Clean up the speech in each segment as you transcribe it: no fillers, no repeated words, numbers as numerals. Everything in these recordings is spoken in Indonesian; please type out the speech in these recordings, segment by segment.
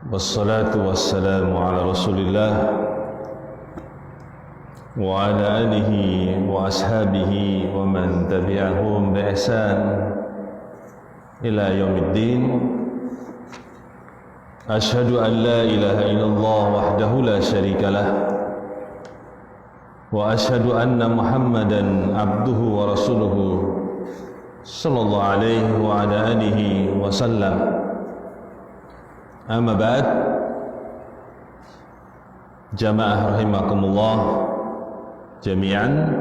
Wassalatu wassalamu ala Rasulillah wa ala alihi wa ashabihi wa man tabi'ahum bi ihsan ila yaumiddin. Ashhadu an la ilaha illallah wahdahu la syarika lah wa ashhadu anna Muhammadan abduhu wa rasuluhu sallallahu alaihi wa ala alihi wa sallam. Amma ba'd, jamaah rahimakumullah jami'an.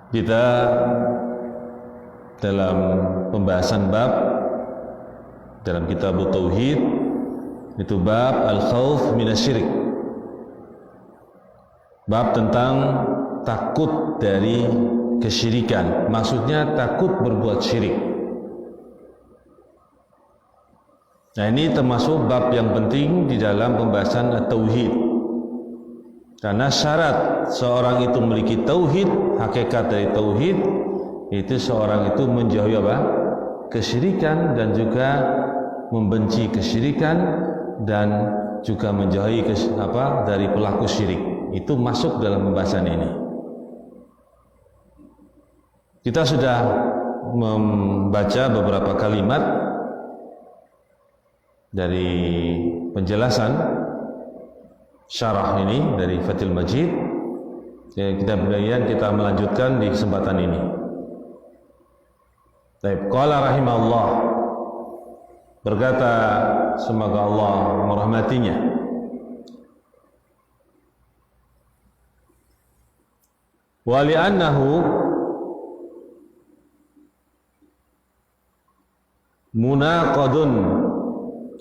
Kita dalam pembahasan bab dalam kitab Tauhid, itu bab al-khauf minasyirik, bab tentang takut dari kesyirikan. Maksudnya takut berbuat syirik. Nah, ini termasuk bab yang penting di dalam pembahasan tauhid. Karena syarat seorang itu memiliki tauhid, hakikat dari tauhid itu seorang itu menjauhi apa? Kesyirikan, dan juga membenci kesyirikan, dan juga menjauhi dari pelaku syirik. Itu masuk dalam pembahasan ini. Kita sudah membaca beberapa kalimat dari penjelasan syarah ini dari Fathul Majid. Kita melanjutkan di kesempatan ini. Baik, qala rahimahullah, berkata semoga Allah merahmatinya, wa li'annahu munaqadun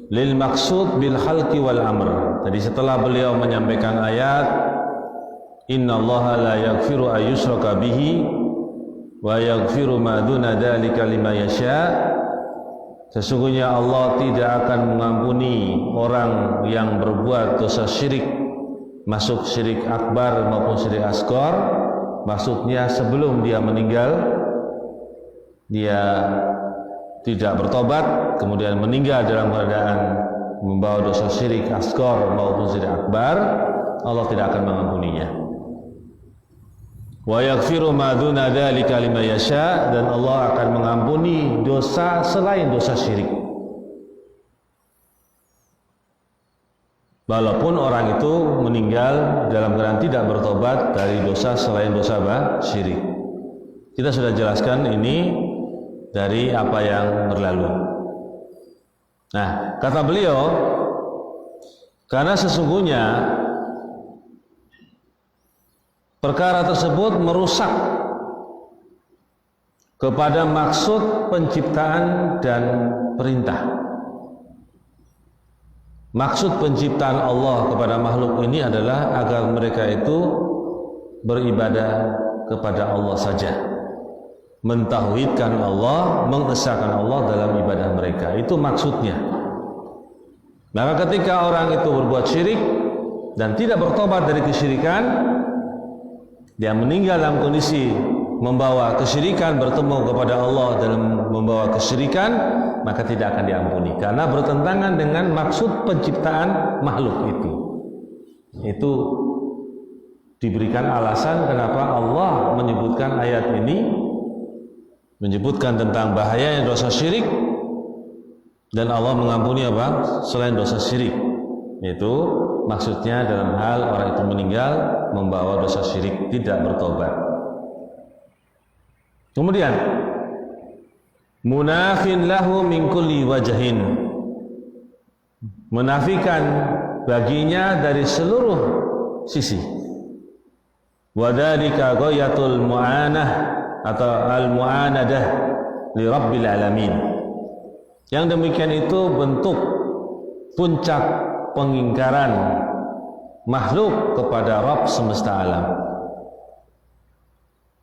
lil maksud bil khalqi wal amr. Jadi setelah beliau menyampaikan ayat innallaha la yaghfiru ay yushraka bihi wa yaghfiru ma duna dzalika liman yasha, sesungguhnya Allah tidak akan mengampuni orang yang berbuat dosa syirik, masuk syirik akbar maupun syirik asghar. Maksudnya sebelum dia meninggal, dia tidak bertobat, kemudian meninggal dalam keadaan membawa dosa syirik asghar maupun syirik akbar, Allah tidak akan mengampuninya. Wa yaghfiru ma duna dzalika liman yasha, dan Allah akan mengampuni dosa selain dosa syirik. Walaupun orang itu meninggal dalam keadaan tidak bertobat dari dosa selain dosa syirik. Kita sudah jelaskan ini dari apa yang berlalu. Nah, kata beliau, karena sesungguhnya perkara tersebut merusak kepada maksud penciptaan dan perintah. Maksud penciptaan Allah kepada makhluk ini adalah agar mereka itu beribadah kepada Allah saja, mentauhidkan Allah, mengesahkan Allah dalam ibadah mereka. Itu maksudnya. Maka ketika orang itu berbuat syirik dan tidak bertobat dari kesyirikan, dia meninggal dalam kondisi membawa kesyirikan, bertemu kepada Allah dalam membawa kesyirikan, maka tidak akan diampuni, karena bertentangan dengan maksud penciptaan makhluk itu. Itu diberikan alasan kenapa Allah menyebutkan ayat ini, menyebutkan tentang bahayanya dosa syirik, dan Allah mengampuni apa? Selain dosa syirik. Itu maksudnya dalam hal orang itu meninggal membawa dosa syirik, tidak bertobat. Kemudian munafin lahu min kulli wajhin, menafikan baginya dari seluruh sisi. Wa dzalika ghayatul mu'anah atau al-mu'anadah li rabbil alamin. Yang demikian itu bentuk puncak pengingkaran makhluk kepada Rabb semesta alam.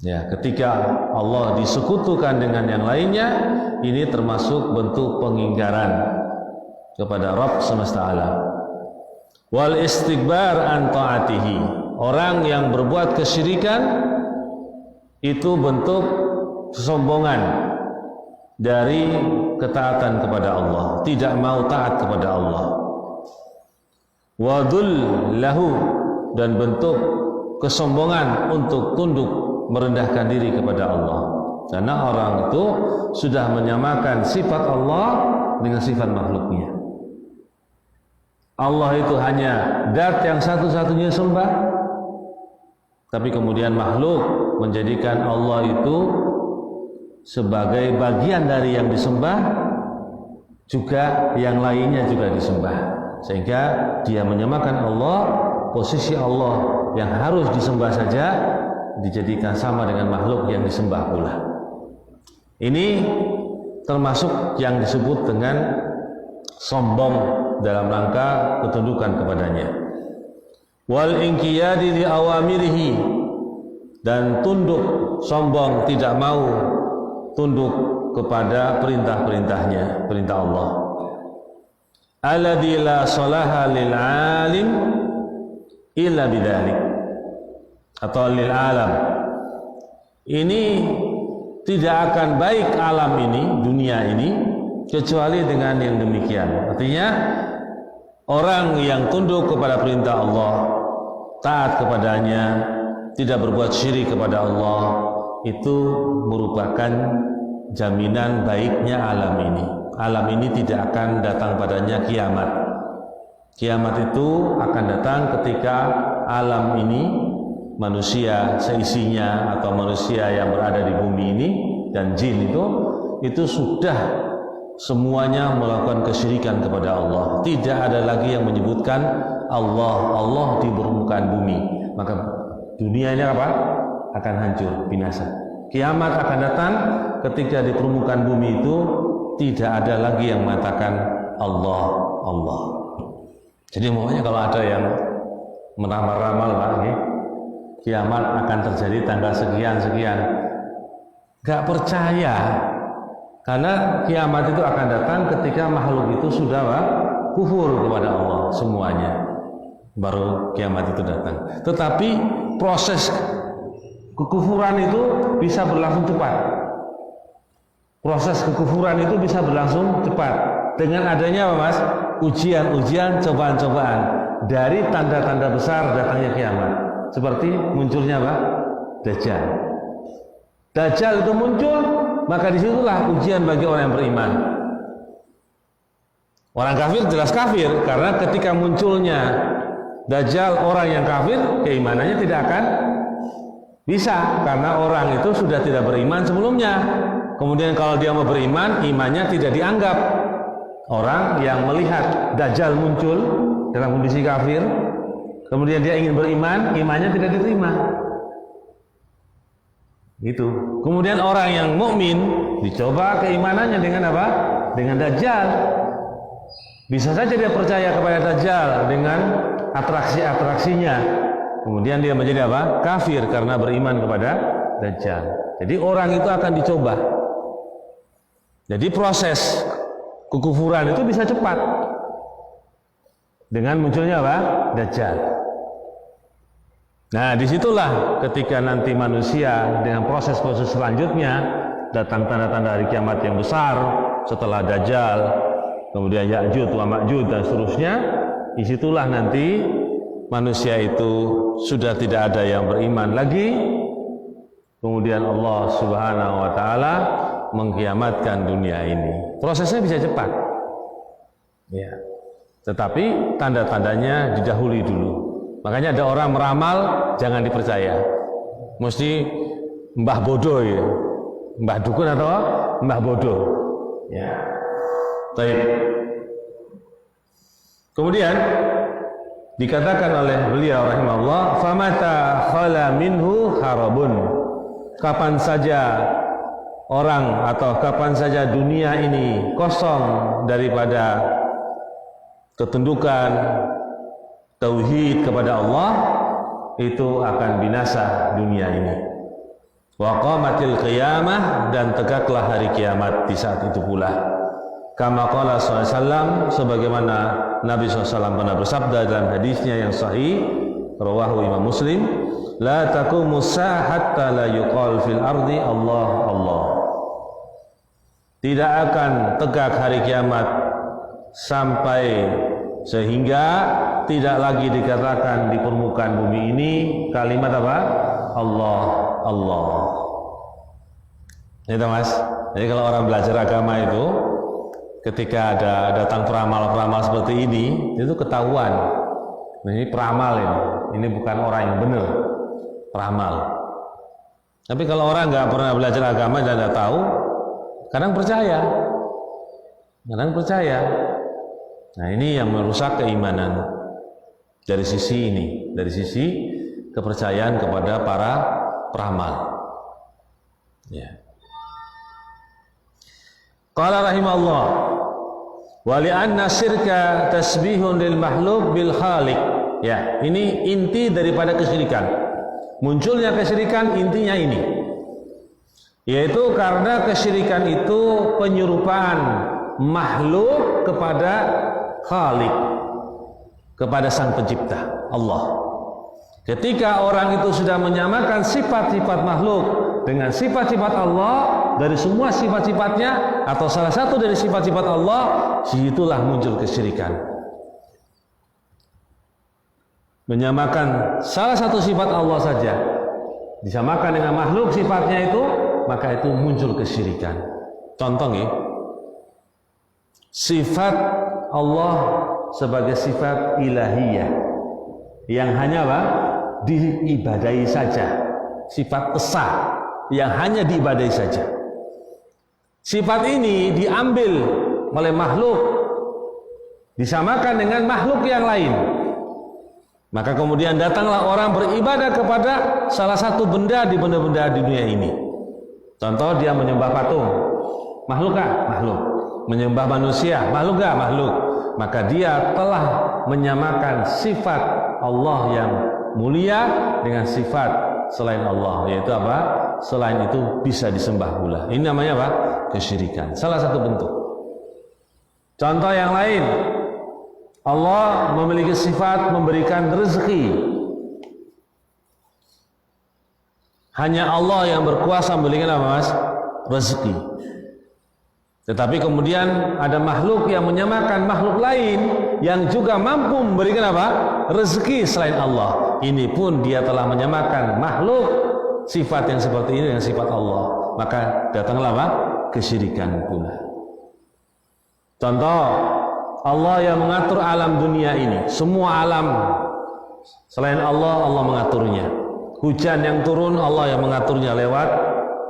Ya, ketika Allah disekutukan dengan yang lainnya, ini termasuk bentuk pengingkaran kepada Rabb semesta alam. Wal istikbar an ta'atihi, orang yang berbuat kesyirikan itu bentuk kesombongan dari ketaatan kepada Allah, tidak mau taat kepada Allah. Wadul lahu, dan bentuk kesombongan untuk tunduk merendahkan diri kepada Allah. Karena orang itu sudah menyamakan sifat Allah dengan sifat makhluknya. Allah itu hanya zat yang satu-satunya sembah, tapi kemudian makhluk menjadikan Allah itu sebagai bagian dari yang disembah, juga yang lainnya juga disembah, sehingga dia menyamakan Allah, posisi Allah yang harus disembah saja dijadikan sama dengan makhluk yang disembah pula. Ini termasuk yang disebut dengan sombong dalam rangka ketundukan kepadanya. Wal inqiyadi li awamirihi, dan tunduk, sombong, tidak mau tunduk kepada perintah-perintahnya, perintah Allah. Alladzi la salaha lil alim illa bidzalik, atau lil alam. Ini tidak akan baik alam ini, dunia ini, kecuali dengan yang demikian. Artinya orang yang tunduk kepada perintah Allah, taat kepadanya, tidak berbuat syirik kepada Allah, itu merupakan jaminan baiknya alam ini. Alam ini tidak akan datang padanya kiamat. Kiamat itu akan datang ketika alam ini, manusia seisinya atau manusia yang berada di bumi ini dan jin itu sudah semuanya melakukan kesyirikan kepada Allah. Tidak ada lagi yang menyebutkan Allah di permukaan bumi. Maka dunia ini apa? Akan hancur, binasa. Kiamat akan datang ketika di permukaan bumi itu tidak ada lagi yang mengatakan Allah. Jadi makanya kalau ada yang meramal-ramal lagi, kiamat akan terjadi tanggal sekian, gak percaya. Karena kiamat itu akan datang ketika makhluk itu sudah kufur kepada Allah semuanya, baru kiamat itu datang. Tetapi proses kekufuran itu bisa berlangsung cepat. Proses kekufuran itu bisa berlangsung cepat dengan adanya apa, Mas? Ujian-ujian, cobaan-cobaan. Dari tanda-tanda besar datangnya kiamat, seperti munculnya apa? Dajjal. Dajjal itu muncul, maka disitulah ujian bagi orang yang beriman. Orang kafir jelas kafir, karena ketika munculnya Dajjal, orang yang kafir, keimanannya tidak akan bisa, karena orang itu sudah tidak beriman sebelumnya. Kemudian kalau dia mau beriman, imannya tidak dianggap. Orang yang melihat Dajjal muncul dalam kondisi kafir, kemudian dia ingin beriman, imannya tidak diterima. Gitu. Kemudian orang yang mukmin dicoba keimanannya dengan apa? Dengan Dajjal. Bisa saja dia percaya kepada Dajjal dengan atraksi-atraksinya. Kemudian dia menjadi apa? Kafir karena beriman kepada Dajjal. Jadi orang itu akan dicoba. Jadi proses kekufuran itu bisa cepat dengan munculnya apa? Dajjal. Nah, disitulah ketika nanti manusia dengan proses-proses selanjutnya datang tanda-tanda hari kiamat yang besar setelah Dajjal, kemudian Ya'juj wa Ma'juj dan seterusnya. Disitulah nanti manusia itu sudah tidak ada yang beriman lagi. Kemudian Allah Subhanahu wa taala mengkiamatkan dunia ini. Prosesnya bisa cepat. Ya. Tetapi tanda-tandanya didahului dulu. Makanya ada orang meramal, jangan dipercaya. Mesti mbah bodoh ya. Mbah dukun atau mbah bodoh. Ya. Baik. Kemudian dikatakan oleh beliau rahimahullah, famata khala minhu harabun. Kapan saja orang atau kapan saja dunia ini kosong daripada ketundukan tauhid kepada Allah, itu akan binasa dunia ini. Wa qamatil qiyamah, dan tegaklah hari kiamat di saat itu pula. Kama qala sallallahu alaihi wasallam, sebagaimana Nabi SAW pernah bersabda dalam hadisnya yang sahih, rawahu Imam Muslim, la taqumu sa'ah hatta la yuqal fil ardi Allah Allah. tidak akan tegak hari kiamat sampai sehingga tidak lagi dikatakan di permukaan bumi ini kalimat apa? Allah, Allah. Itu Mas. Jadi kalau orang belajar agama itu, ketika ada datang peramal-peramal seperti ini, itu ketahuan. Ini peramal ini bukan orang yang benar, peramal. Tapi kalau orang nggak pernah belajar agama dan nggak tahu, kadang percaya. Nah ini yang merusak keimanan dari sisi ini, dari sisi kepercayaan kepada para peramal. Ya. Qala rahimahullah, wa li'anna syirka tasbihun lil makhluk bil khaliq. Ya, ini inti daripada kesyirikan. Munculnya kesyirikan intinya ini, yaitu karena kesyirikan itu penyerupaan makhluk kepada Khalik, kepada Sang Pencipta Allah. Ketika orang itu sudah menyamakan sifat-sifat makhluk dengan sifat-sifat Allah, dari semua sifat-sifatnya atau salah satu dari sifat-sifat Allah, situlah muncul kesyirikan. Menyamakan salah satu sifat Allah saja disamakan dengan makhluk sifatnya itu, maka itu muncul kesyirikan. Contoh ya, sifat Allah sebagai sifat ilahiyah yang hanya apa? Diibadahi saja, sifat esa yang hanya diibadahi saja. Sifat ini diambil oleh makhluk, disamakan dengan makhluk yang lain, maka kemudian datanglah orang beribadah kepada salah satu benda di benda-benda di dunia ini. Contoh, dia menyembah patung, makhluk kah? Makhluk. Menyembah manusia, makhluk gak? Makhluk. Maka dia telah menyamakan sifat Allah yang mulia dengan sifat selain Allah, yaitu apa? Selain itu bisa disembah pula. Ini namanya apa? Kesyirikan. Salah satu bentuk. Contoh yang lain, Allah memiliki sifat memberikan rezeki. Hanya Allah yang berkuasa memberikan apa, Mas? Rezeki. Tetapi kemudian ada makhluk yang menyamakan makhluk lain yang juga mampu memberikan apa? Rezeki selain Allah. Ini pun dia telah menyamakan makhluk sifat yang seperti ini dengan sifat Allah. Maka datanglah apa? Kesyirikan pula. Contoh, Allah yang mengatur alam dunia ini. Semua alam selain Allah, Allah mengaturnya. Hujan yang turun, Allah yang mengaturnya lewat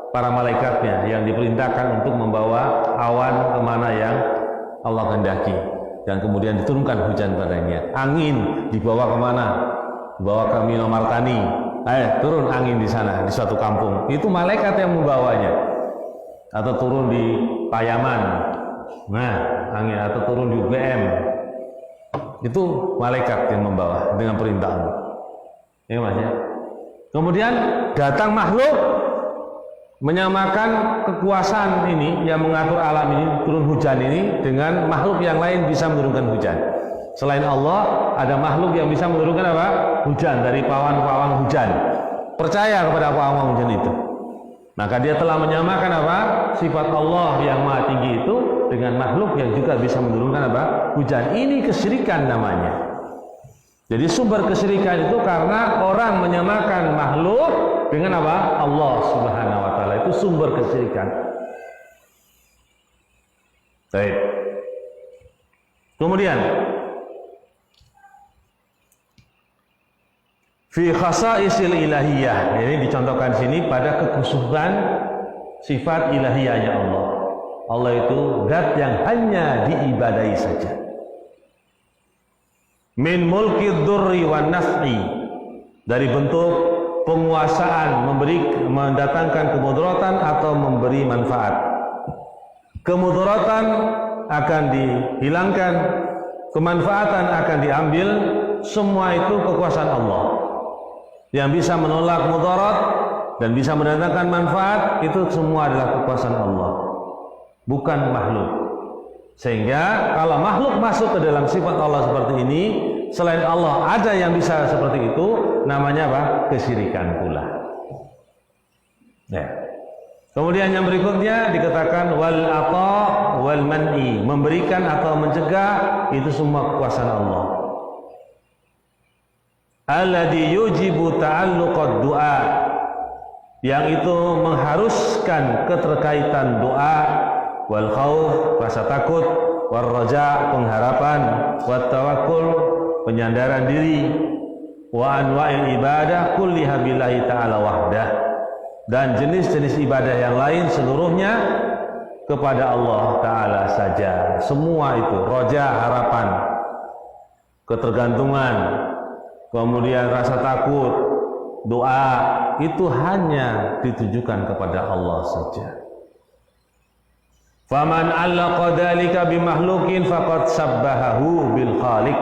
para malaikatnya yang diperintahkan untuk membawa awan kemana yang Allah kehendaki, dan kemudian diturunkan hujan padanya. Angin dibawa kemana? Dibawa ke Minomartani, turun angin di sana, di suatu kampung, itu malaikat yang membawanya. Atau turun di Payaman, nah angin, atau turun di UGM, itu malaikat yang membawa dengan perintah Allah. Ini maksudnya. Kemudian datang makhluk menyamakan kekuasaan ini yang mengatur alam ini, turun hujan ini, dengan makhluk yang lain bisa menurunkan hujan. Selain Allah, ada makhluk yang bisa menurunkan apa? Hujan, dari pawang-pawang hujan. Percaya kepada pawang hujan itu. Maka dia telah menyamakan apa? Sifat Allah yang maha tinggi itu dengan makhluk yang juga bisa menurunkan apa? Hujan. Ini kesyirikan namanya. Jadi sumber kesyirikan itu karena orang menyamakan makhluk dengan apa? Allah Subhanahu wa taala. Itu sumber kesyirikan. Baik. Kemudian fi khasa'isil ilahiyah. Ini dicontohkan sini pada kekhususan sifat ilahiyahnya Allah. Allah itu zat yang hanya diibadahi saja. Min mulki dzurri wan naf'i, dari bentuk penguasaan, mendatangkan kemudaratan atau memberi manfaat. Kemudaratan akan dihilangkan, kemanfaatan akan diambil, semua itu kekuasaan Allah. Yang bisa menolak mudarat dan bisa mendatangkan manfaat, itu semua adalah kekuasaan Allah, bukan makhluk. Sehingga kalau makhluk masuk ke dalam sifat Allah seperti ini, selain Allah ada yang bisa seperti itu, namanya apa? Kesyirikan pula. Ya. Kemudian yang berikutnya dikatakan wal ata wal man'i, memberikan atau mencegah itu semua kekuasaan Allah. Alladzi yujibu ta'alluqad du'a, yang itu mengharuskan keterkaitan doa, wal khauf, rasa takut, war raja, pengharapan, wat tawakkul, penyandaran diri, wa anwa'il ibadah kulliha billahi ta'ala wahdah, dan jenis-jenis ibadah yang lain seluruhnya kepada Allah Ta'ala saja. Semua itu roja, harapan, ketergantungan, kemudian rasa takut, doa, itu hanya ditujukan kepada Allah saja. Faman allaqa dzalika bimakhluqin faqad sabbahahu bil khaliq.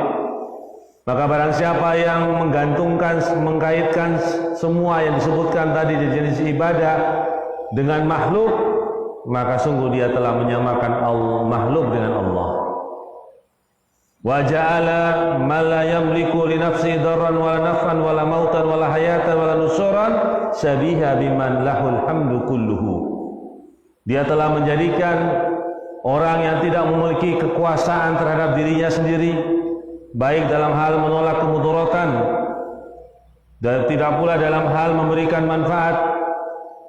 Maka barang siapa yang menggantungkan, mengkaitkan semua yang disebutkan tadi di jenis ibadah dengan makhluk, maka sungguh dia telah menyamakan makhluk dengan Allah. Wa ja'ala ma la yamliku li nafsi darran wala naf'an wala mautan wala hayatan wala nusuran syabiha biman lahul hamdu kulluhu. Dia telah menjadikan orang yang tidak memiliki kekuasaan terhadap dirinya sendiri, baik dalam hal menolak kemudaratan dan tidak pula dalam hal memberikan manfaat,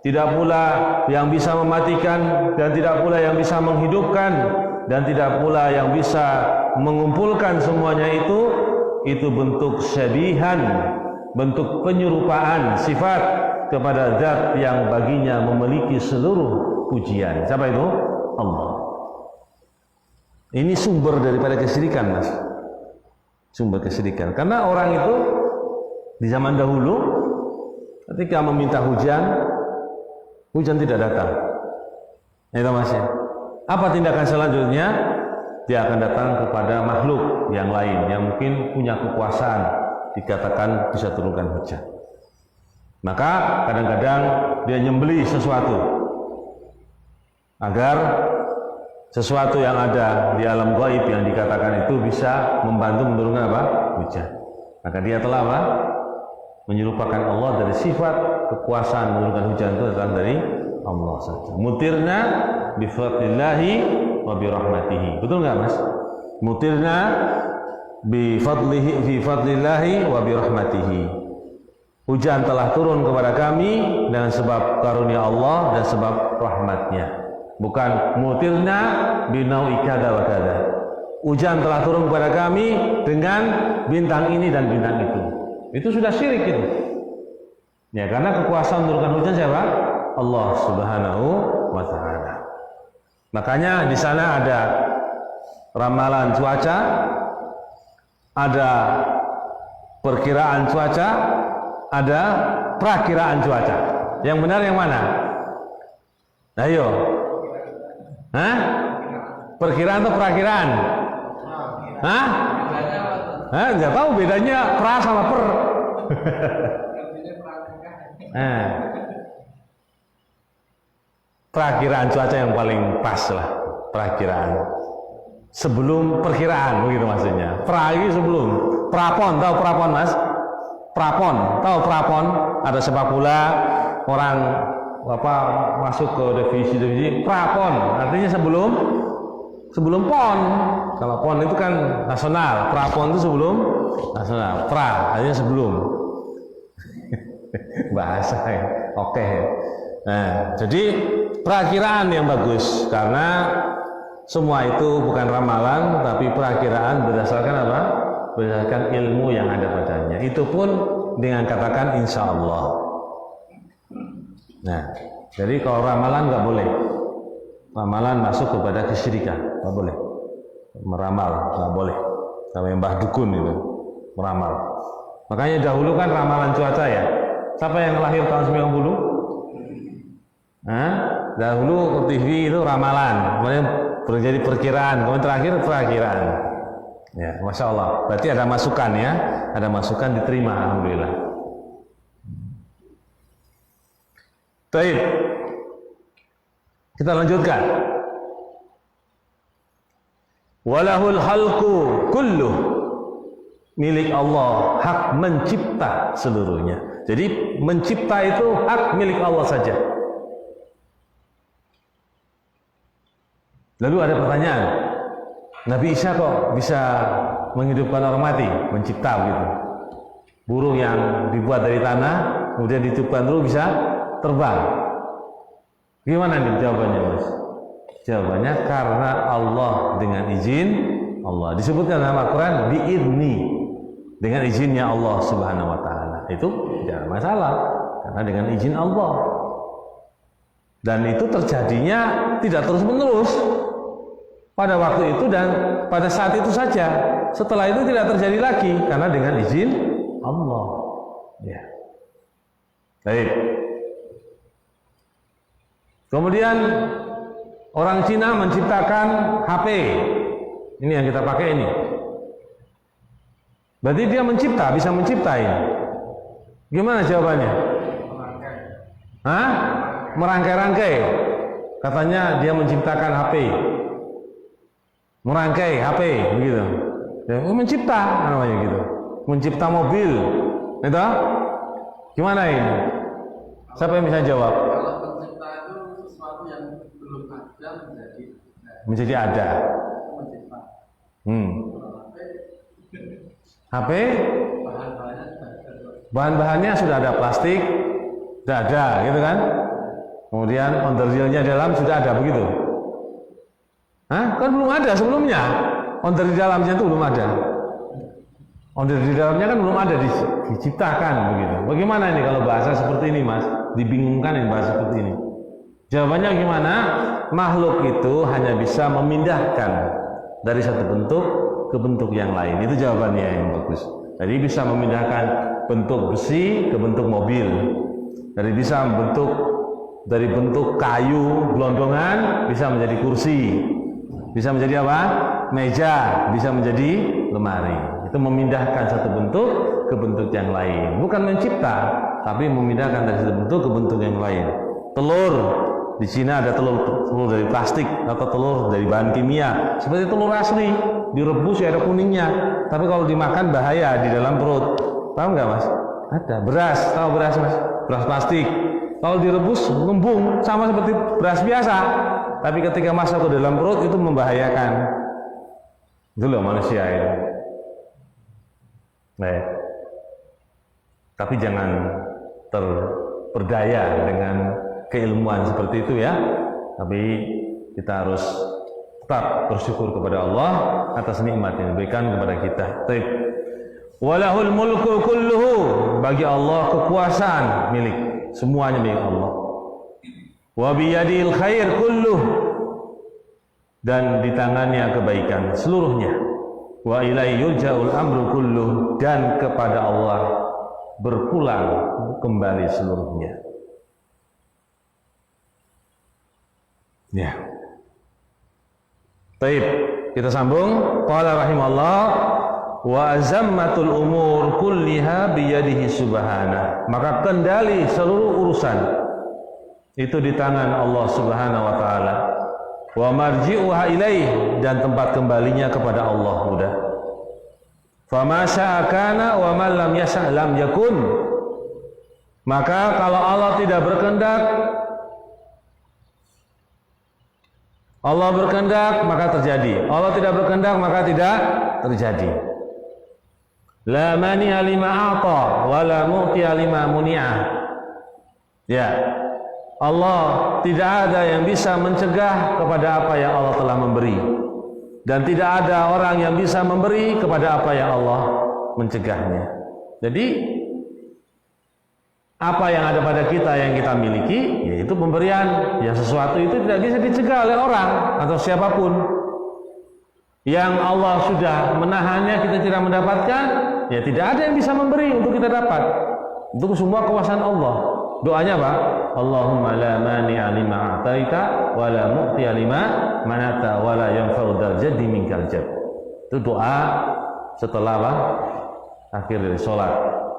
tidak pula yang bisa mematikan dan tidak pula yang bisa menghidupkan dan tidak pula yang bisa mengumpulkan, semuanya itu bentuk syabihan, bentuk penyerupaan sifat kepada zat yang baginya memiliki seluruh pujian. Siapa itu? Allah. Ini sumber daripada kesyirikan, Mas. Sumber kesyirikan. Karena orang itu di zaman dahulu ketika meminta hujan, hujan tidak datang. Itu Mas ya. Apa tindakan selanjutnya? Dia akan datang kepada makhluk yang lain yang mungkin punya kekuasaan, dikatakan bisa turunkan hujan. Maka kadang-kadang dia nyembeli sesuatu agar sesuatu yang ada di alam gaib yang dikatakan itu bisa membantu menurunkan apa? Hujan. Maka dia telah apa? Menyerupakan Allah dari sifat kekuasaan menurunkan hujan itu datang dari Allah saja. Mutirna bi fadlillahi wa bi rahmatihi. Betul enggak, Mas? Mutirna bi fadlihi fi fadlillahi wa bi rahmatihi. Hujan telah turun kepada kami dengan sebab karunia Allah dan sebab rahmatnya. Bukan mutirna bi nau'i kada wa kada. Hujan telah turun kepada kami dengan bintang ini dan bintang itu. Itu sudah syirik itu. Ya, karena kekuasaan menurunkan hujan siapa? Allah Subhanahu wa taala. Makanya di sana ada ramalan cuaca, ada perkiraan cuaca, ada prakiraan cuaca. Yang benar yang mana? Ayo. Hah? Perkiraan atau prakiraan? Hah? Hah? Nggak tahu bedanya pra sama per. Perakiraan cuaca yang paling pas lah, perakiraan sebelum perkiraan, begitu maksudnya. Pra ini sebelum. Prapon, tahu prapon, Mas? Prapon, tahu prapon? Ada sepak bola orang apa masuk ke divisi prapon, artinya sebelum pon. Kalau pon itu kan nasional, prapon itu sebelum nasional. Pra artinya sebelum. Bahasa ya. Oke. Nah, jadi perakiraan yang bagus, karena semua itu bukan ramalan tapi perakiraan berdasarkan apa? Berdasarkan ilmu yang ada padanya. Itu pun dengan katakan insya Allah. Nah, jadi kalau ramalan nggak boleh. Ramalan masuk kepada kesyirikan, nggak boleh. Meramal nggak boleh. Sama yang Mbah Dukun itu meramal. Makanya dahulu kan ramalan cuaca ya. Siapa yang lahir tahun 90? Dahulu TV itu ramalan, kemudian terjadi perkiraan, kemudian terakhir perakiraan. Ya, Masya Allah. Berarti ada masukan ya, ada masukan diterima, alhamdulillah. Baik, kita lanjutkan. Walahul khalqu kulluh, milik Allah, hak mencipta seluruhnya. Jadi mencipta itu hak milik Allah saja. Lalu ada pertanyaan, Nabi Isa kok bisa menghidupkan orang mati, mencipta begitu? Burung yang dibuat dari tanah, kemudian ditiupkan dulu bisa terbang. Gimana nih jawabannya, Mas? Jawabannya karena Allah dengan izin Allah. Disebutkan dalam Al-Quran biidni, dengan izinnya Allah Subhanahu wa Ta'ala. Itu tidak masalah karena dengan izin Allah. Dan itu terjadinya tidak terus-menerus pada waktu itu dan pada saat itu saja. Setelah itu tidak terjadi lagi karena dengan izin Allah. Ya. Baik. Kemudian orang Cina menciptakan HP. Ini yang kita pakai ini. Berarti dia mencipta, bisa mencipta ini. Gimana jawabannya? Hah? Merangkai-rangkai. Katanya dia menciptakan HP. Merangkai HP, begitu. Ya, mencipta namanya gitu. Mencipta mobil. Itu? Gimana ini? Siapa yang bisa jawab? Kalau mencipta itu sesuatu yang belum ada menjadi ada. Mencipta. HP bahan-bahannya sudah ada. Bahan-bahannya sudah ada, plastik sudah ada, gitu kan? Kemudian onderdilnya dalam sudah ada, begitu? Hah? Kan belum ada sebelumnya. Onderdil dalamnya itu belum ada. Onderdil dalamnya kan belum ada, diciptakan begitu. Bagaimana ini kalau bahasa seperti ini, Mas? Dibingungkan ini bahasa seperti ini. Jawabannya gimana? Makhluk itu hanya bisa memindahkan dari satu bentuk ke bentuk yang lain. Itu jawabannya yang bagus. Jadi bisa memindahkan bentuk besi ke bentuk mobil. Jadi bisa dari bentuk kayu gelondongan bisa menjadi kursi. Bisa menjadi apa? Meja, bisa menjadi lemari. Itu memindahkan satu bentuk ke bentuk yang lain. Bukan mencipta, tapi memindahkan dari satu bentuk ke bentuk yang lain. Telur, di Cina ada telur dari plastik atau telur dari bahan kimia. Seperti telur asli, direbus ya ada kuningnya. Tapi kalau dimakan bahaya di dalam perut. Tahu nggak, Mas? Ada. Beras, tahu beras, Mas? Beras plastik. Kalau direbus ngembung sama seperti beras biasa. Tapi ketika masuk ke dalam perut itu membahayakan. Itu loh manusia ini. Nah, tapi jangan terperdaya dengan keilmuan seperti itu ya. Tapi kita harus tetap bersyukur kepada Allah atas nikmat yang diberikan kepada kita. Baik. Walahul mulku kulluhu, bagi Allah kekuasaan milik, semuanya milik Allah. Wa biyadil khair kulluh, dan di tangannya kebaikan seluruhnya. Wa ilaihi yurja'ul amru kulluh, dan kepada Allah berpulang kembali seluruhnya. Ya. Baik, kita sambung. Qala rahimallah wa azammatul umur kulliha biyadihi subhanahu. Maka kendali seluruh urusan itu di tangan Allah Subhanahu wa taala. Wa marji'uha ilaih, dan tempat kembalinya kepada Allah udah. Fama syaa kana wa man lam yasha' lam yakun. Maka kalau Allah tidak berkehendak, Allah berkehendak maka terjadi. Allah tidak berkehendak maka tidak terjadi. La mani'a lima a'ta wa la mu'ti'a lima muni'a. Ya. Allah tidak ada yang bisa mencegah kepada apa yang Allah telah memberi, dan tidak ada orang yang bisa memberi kepada apa yang Allah mencegahnya. Jadi apa yang ada pada kita yang kita miliki, yaitu pemberian. Yang sesuatu itu tidak bisa dicegah oleh orang atau siapapun. Yang Allah sudah menahannya, kita tidak mendapatkan, ya tidak ada yang bisa memberi untuk kita dapat. Itu semua kuasaan Allah. Doanya apa? Allahumma la mani'a lima a'taita wa la mu'ti'a lima manata wa la yanfa'u dzal jaddi minkal jadd. Itu doa setelah apa? Akhir dari sholat.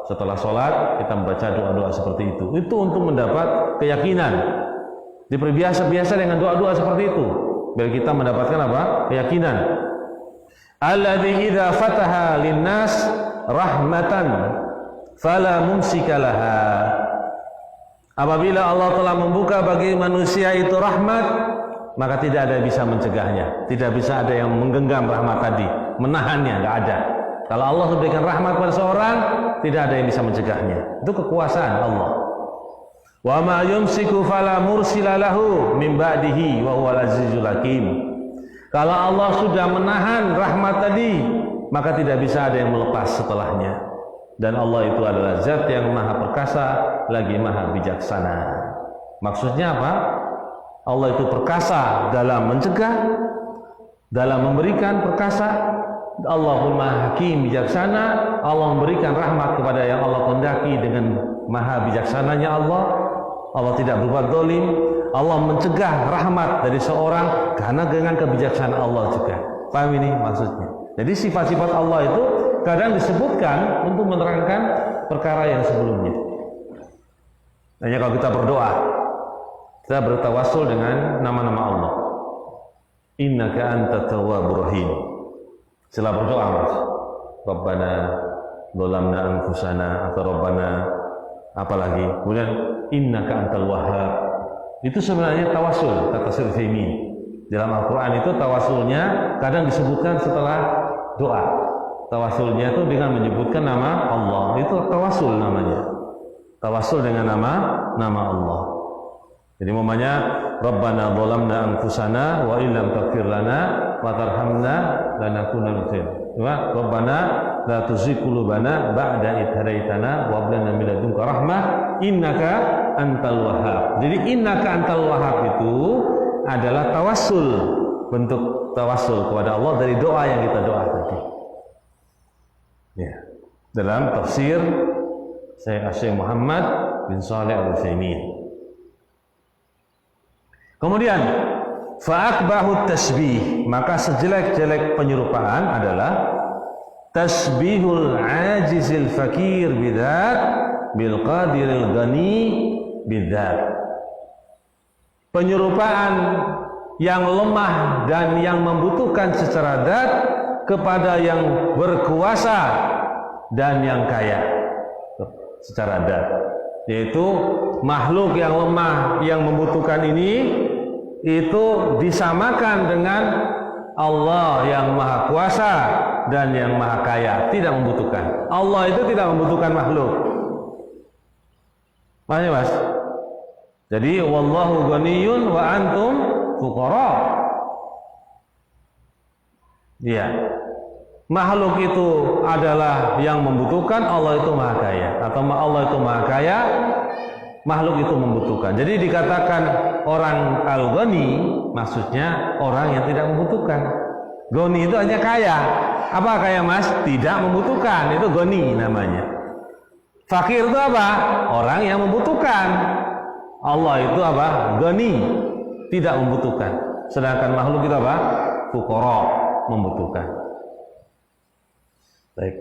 Setelah sholat kita membaca doa-doa seperti itu. Itu untuk mendapat keyakinan. Diperbiasa-biasa dengan doa-doa seperti itu biar kita mendapatkan apa? Keyakinan. Alladzi idza fataha linnas rahmatan fala mumsika laha. Apabila Allah telah membuka bagi manusia itu rahmat, maka tidak ada yang bisa mencegahnya. Tidak bisa ada yang menggenggam rahmat tadi, menahannya, nggak ada. Kalau Allah memberikan rahmat pada seorang, tidak ada yang bisa mencegahnya. Itu kekuasaan Allah. Wa ma yumsiku fala mursila lahu min ba'dihi wa huwal azizul hakim. Kalau Allah sudah menahan rahmat tadi, maka tidak bisa ada yang melepas setelahnya. Dan Allah itu adalah zat yang maha perkasa lagi maha bijaksana. Maksudnya apa? Allah itu perkasa dalam mencegah, dalam memberikan perkasa. Allahumma hakim bijaksana. Allah memberikan rahmat kepada yang Allah kehendaki dengan maha bijaksananya Allah. Allah tidak berbuat zalim. Allah mencegah rahmat dari seorang karena dengan kebijaksanaan Allah juga. Paham ini maksudnya? Jadi sifat-sifat Allah itu kadang disebutkan untuk menerangkan perkara yang sebelumnya. Hanya kalau kita berdoa, kita bertawassul dengan nama-nama Allah. Innaka antat tawwabur rahim. Setelah berdoa, Mas, Rabbana dzalamna anfusana atau Rabbana apalagi, kemudian innaka antal wahhab. Itu sebenarnya tawassul, kata Syekh Utsaimin. Dalam Al-Qur'an itu tawassulnya kadang disebutkan setelah doa. Tawassulnya itu dengan menyebutkan nama Allah. Itu tawassul namanya. Tawassul dengan nama Allah. Jadi umpamanya Rabbana dzalamna anfusana wa illam taghfir lana wa tarhamna lanakunanna minal Rabbana la tuzigh qulubana ba'da idh hadaitana wa hab lana min ladunka rahmah innaka antal wahhab. Jadi innaka antal wahhab itu adalah tawassul, bentuk tawassul kepada Allah dari doa yang kita doa tadi. Ya. Dalam tafsir Syekh Muhammad bin Shalih Al-Utsaimin. Kemudian fa'akbahu tasbih, maka sejelek-jelek penyerupaan adalah tasbihul ajizil fakir bidzat bil qadiril ghani bidzat. Penyerupaan yang lemah dan yang membutuhkan secara zat kepada yang berkuasa dan yang kaya secara zat, yaitu makhluk yang lemah yang membutuhkan ini itu disamakan dengan Allah yang maha kuasa dan yang maha kaya, tidak membutuhkan. Allah itu tidak membutuhkan makhluk. Makanya Mas, jadi wallahu ghaniyun wa antum fuqara. Iya. Makhluk itu adalah yang membutuhkan, Allah itu maha kaya, atau Allah itu maha kaya, makhluk itu membutuhkan. Jadi dikatakan orang al-ghani, maksudnya orang yang tidak membutuhkan. Ghani itu hanya kaya. Apa kaya Mas? Tidak membutuhkan, itu ghani namanya. Fakir itu apa? Orang yang membutuhkan. Allah itu apa? Ghani, tidak membutuhkan. Sedangkan makhluk itu apa? Fuqara, membutuhkan. Baik.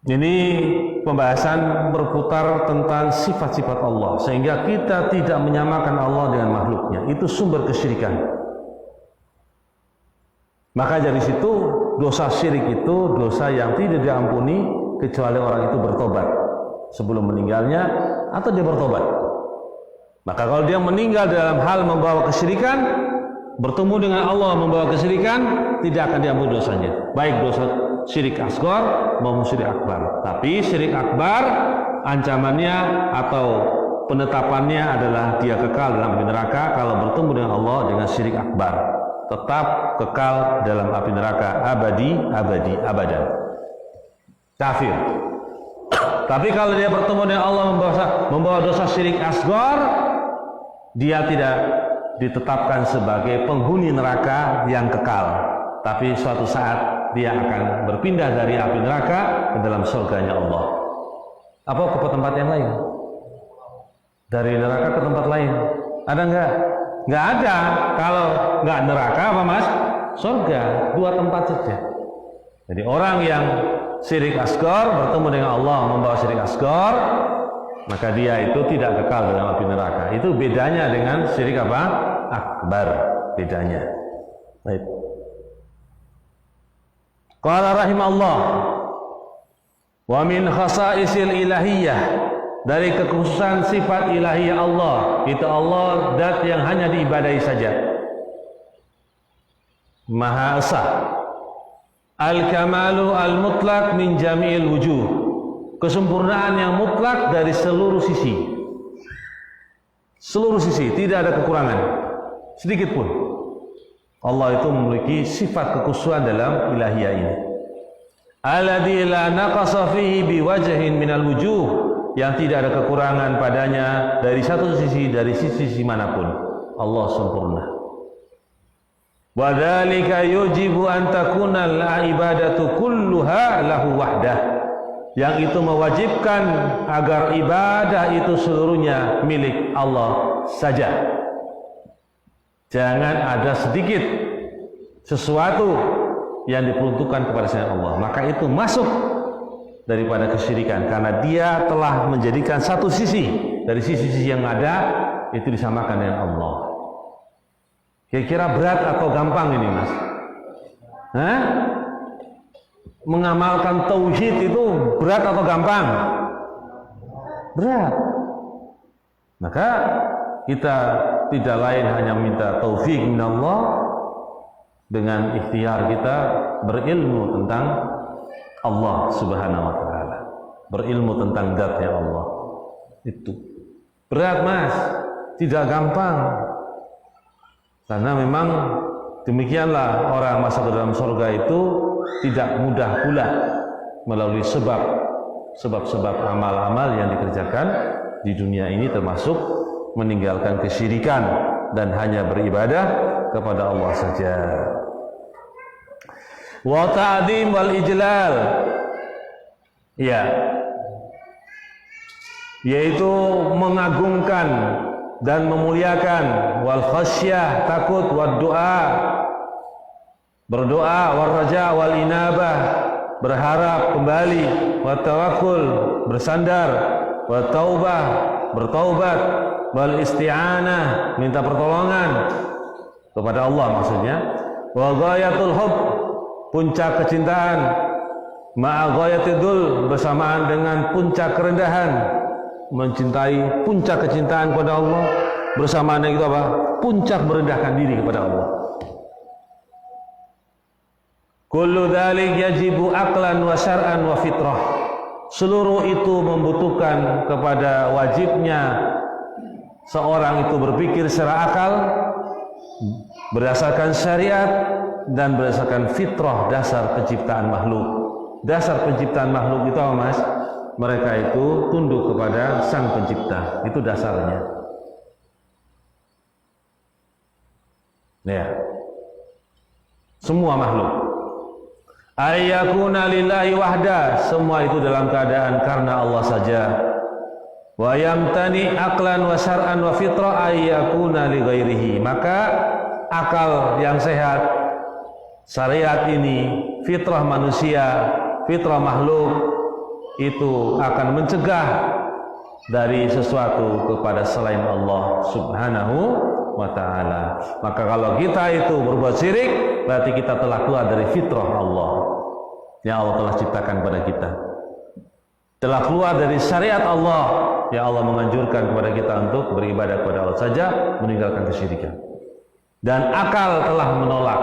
Ini pembahasan berputar tentang sifat-sifat Allah, sehingga kita tidak menyamakan Allah dengan makhluknya. Itu sumber kesyirikan. Maka dari situ dosa syirik itu dosa yang tidak diampuni kecuali orang itu bertobat sebelum meninggalnya atau dia bertobat. Maka kalau dia meninggal dalam hal membawa kesyirikan, bertemu dengan Allah membawa kesyirikan, tidak akan diampuni dosanya, baik dosa syirik asghar maupun syirik akbar. Tapi syirik akbar ancamannya atau penetapannya adalah dia kekal dalam api neraka kalau bertemu dengan Allah dengan syirik akbar. Tetap kekal dalam api neraka abadi abadan. Kafir. Tapi kalau dia bertemu dengan Allah membawa dosa syirik asghar, dia tidak ditetapkan sebagai penghuni neraka yang kekal, tapi suatu saat dia akan berpindah dari api neraka ke dalam surganya Allah. Apa ke tempat yang lain? Dari neraka ke tempat lain ada enggak? Enggak ada. Kalau enggak neraka apa Mas? Surga. Dua tempat saja. Jadi orang yang syirik asghar bertemu dengan Allah membawa syirik asghar, maka dia itu tidak kekal dalam api neraka. Itu bedanya dengan syirik apa? Akbar. Bedanya. Baik. Qala rahimahullah wa min khasa'isil ilahiyah dari kekhususan sifat ilahiyah Allah, itu Allah zat yang hanya diibadahi saja, Maha Esa. Al-kamalu al-mutlak min jami'il wujuh, kesempurnaan yang mutlak dari seluruh sisi. Seluruh sisi, tidak ada kekurangan sedikit pun. Allah itu memiliki sifat kekhususan dalam ilahiyah ini. Alladzi la naqasa fihi biwajhin minal wujuh, yang tidak ada kekurangan padanya dari satu sisi, dari sisi manapun. Allah sempurna. Wa dzalika yujibu an takuna al-ibadatu kulluha lahu wahdah, yang itu mewajibkan agar ibadah itu seluruhnya milik Allah saja. Jangan ada sedikit sesuatu yang diperuntukkan kepada selain Allah, maka itu masuk daripada kesyirikan, karena dia telah menjadikan satu sisi dari sisi-sisi yang ada itu disamakan dengan Allah. Kira-kira berat atau gampang ini, Mas? Hah? Mengamalkan tauhid itu berat atau gampang? Berat. Maka kita tidak lain hanya minta taufik minallah dengan ikhtiar kita berilmu tentang Allah Subhanahu wa taala, berilmu tentang zat-Nya Allah. Itu berat, Mas, tidak gampang. Karena memang demikianlah orang masuk ke dalam surga itu tidak mudah pula melalui sebab-sebab amal-amal yang dikerjakan di dunia ini, termasuk meninggalkan kesyirikan dan hanya beribadah kepada Allah saja. Wa ta'zim wal ijlal, ya, yaitu mengagungkan dan memuliakan, wal khasyah, takut, wad doa, berdoa, wal raja, wal inabah, berharap kembali, wat tawakkul, bersandar, wat taubah, bertaubat, wal isti'anah, minta pertolongan kepada Allah maksudnya, wa ghayatul hub, puncak kecintaan, ma'a ghayatidul, bersamaan dengan puncak kerendahan, mencintai puncak kecintaan kepada Allah, bersamaan dengan itu apa? Puncak merendahkan diri kepada Allah. Kullu dzalik yajibu aqlan wa syar'an wa fitrah. Seluruh itu membutuhkan kepada wajibnya seorang itu berpikir secara akal, berdasarkan syariat, dan berdasarkan fitrah, dasar penciptaan makhluk. Dasar penciptaan makhluk itu apa, Mas? Mereka itu tunduk kepada Sang Pencipta. Itu dasarnya. Ya. Semua makhluk. Ayyakuna lillahi wahda, semua itu dalam keadaan karena Allah saja. Wa yamtani aqlan wa syar'an wa fitrah ayyakuna li ghairihi. Maka akal yang sehat, syariat ini, fitrah manusia, fitrah makhluk itu akan mencegah dari sesuatu kepada selain Allah Subhanahu wa ta'ala. Maka kalau kita itu berbuat syirik, berarti kita telah keluar dari fitrah Allah yang Allah telah ciptakan pada kita, telah keluar dari syariat Allah yang Allah menganjurkan kepada kita untuk beribadah kepada Allah saja, meninggalkan kesyirikan. Dan akal telah menolak.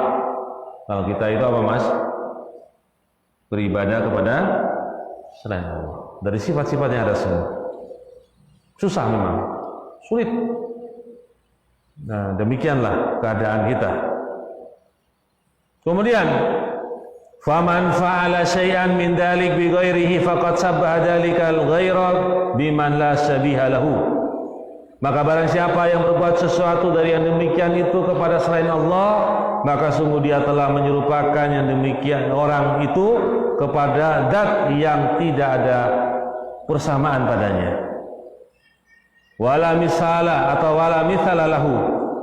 Kalau kita itu apa, Mas? Beribadah kepada selain Allah. Dari sifat-sifatnya ada semua. Susah memang, sulit. Nah, demikianlah keadaan kita. Kemudian, faman fa'ala syai'an min dzalik bi ghairihi faqad sabbaha dzalikal ghaira biman la sabiha lahu. Maka barang siapa yang berbuat sesuatu dari yang demikian itu kepada selain Allah, maka sungguh dia telah menyerupakan yang demikian orang itu kepada zat yang tidak ada persamaan padanya. Wala misala atau wala mithala lahu,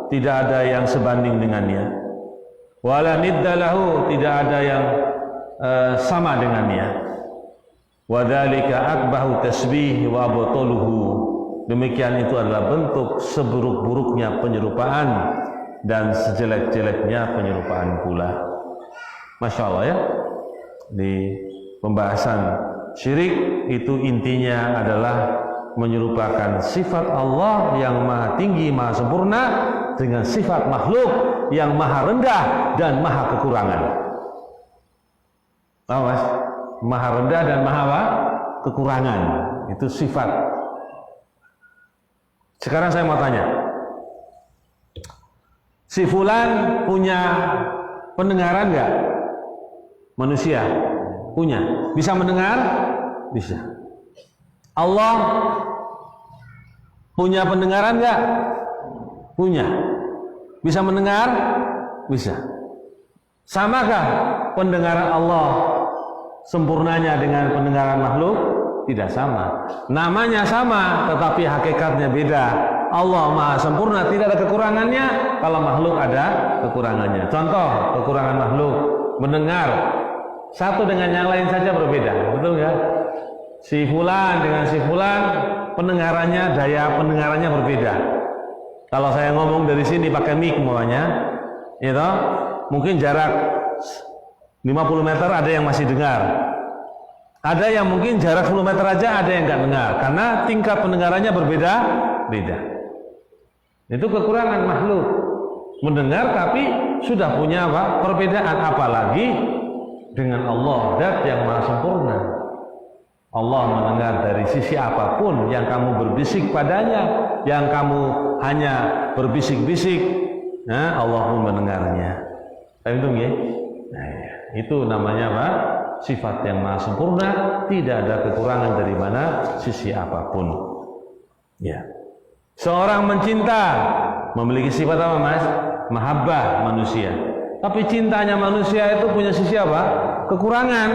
tidak ada yang sebanding dengannya. Wala nidda lahu, tidak ada yang sama dengannya. Wa dzalika akbahu tasbih wa abtuluhu. Demikian itu adalah bentuk seburuk-buruknya penyerupaan dan sejelek-jeleknya penyerupaan pula. Masya Allah ya. Di pembahasan syirik itu intinya adalah menyerupakan sifat Allah yang maha tinggi, maha sempurna dengan sifat makhluk yang maha rendah dan maha kekurangan. Tahu mas? Maha rendah dan maha apa? Kekurangan. Itu sifat. Sekarang saya mau tanya, si fulan punya pendengaran nggak? Manusia punya, bisa mendengar? Bisa. Allah punya pendengaran nggak? Punya. Bisa mendengar? Bisa. Samakah pendengaran Allah sempurnanya dengan pendengaran makhluk? Tidak sama. Namanya sama, tetapi hakikatnya beda. Allah maha sempurna, tidak ada kekurangannya. Kalau makhluk ada kekurangannya. Contoh kekurangan makhluk, mendengar satu dengan yang lain saja berbeda, betul nggak? Si fulan dengan si fulan pendengarannya, daya pendengarannya berbeda. Kalau saya ngomong dari sini pakai mic umpamanya, itu mungkin jarak 50 meter ada yang masih dengar. Ada yang mungkin jarak 10 meter aja ada yang nggak dengar, karena tingkat pendengarannya berbeda-beda. Itu kekurangan makhluk. Mendengar tapi sudah punya apa? Perbedaan, apalagi dengan Allah, zat yang maha sempurna. Allah mendengar dari sisi apapun yang kamu berbisik padanya, yang kamu hanya berbisik-bisik, nah Allah pun mendengarnya. Itu ya? Nah, itu namanya apa? Sifat yang maha sempurna, tidak ada kekurangan dari mana sisi apapun. Ya. Seorang mencinta memiliki sifat apa mas? Mahabbah manusia. Tapi cintanya manusia itu punya sisi apa? Kekurangan.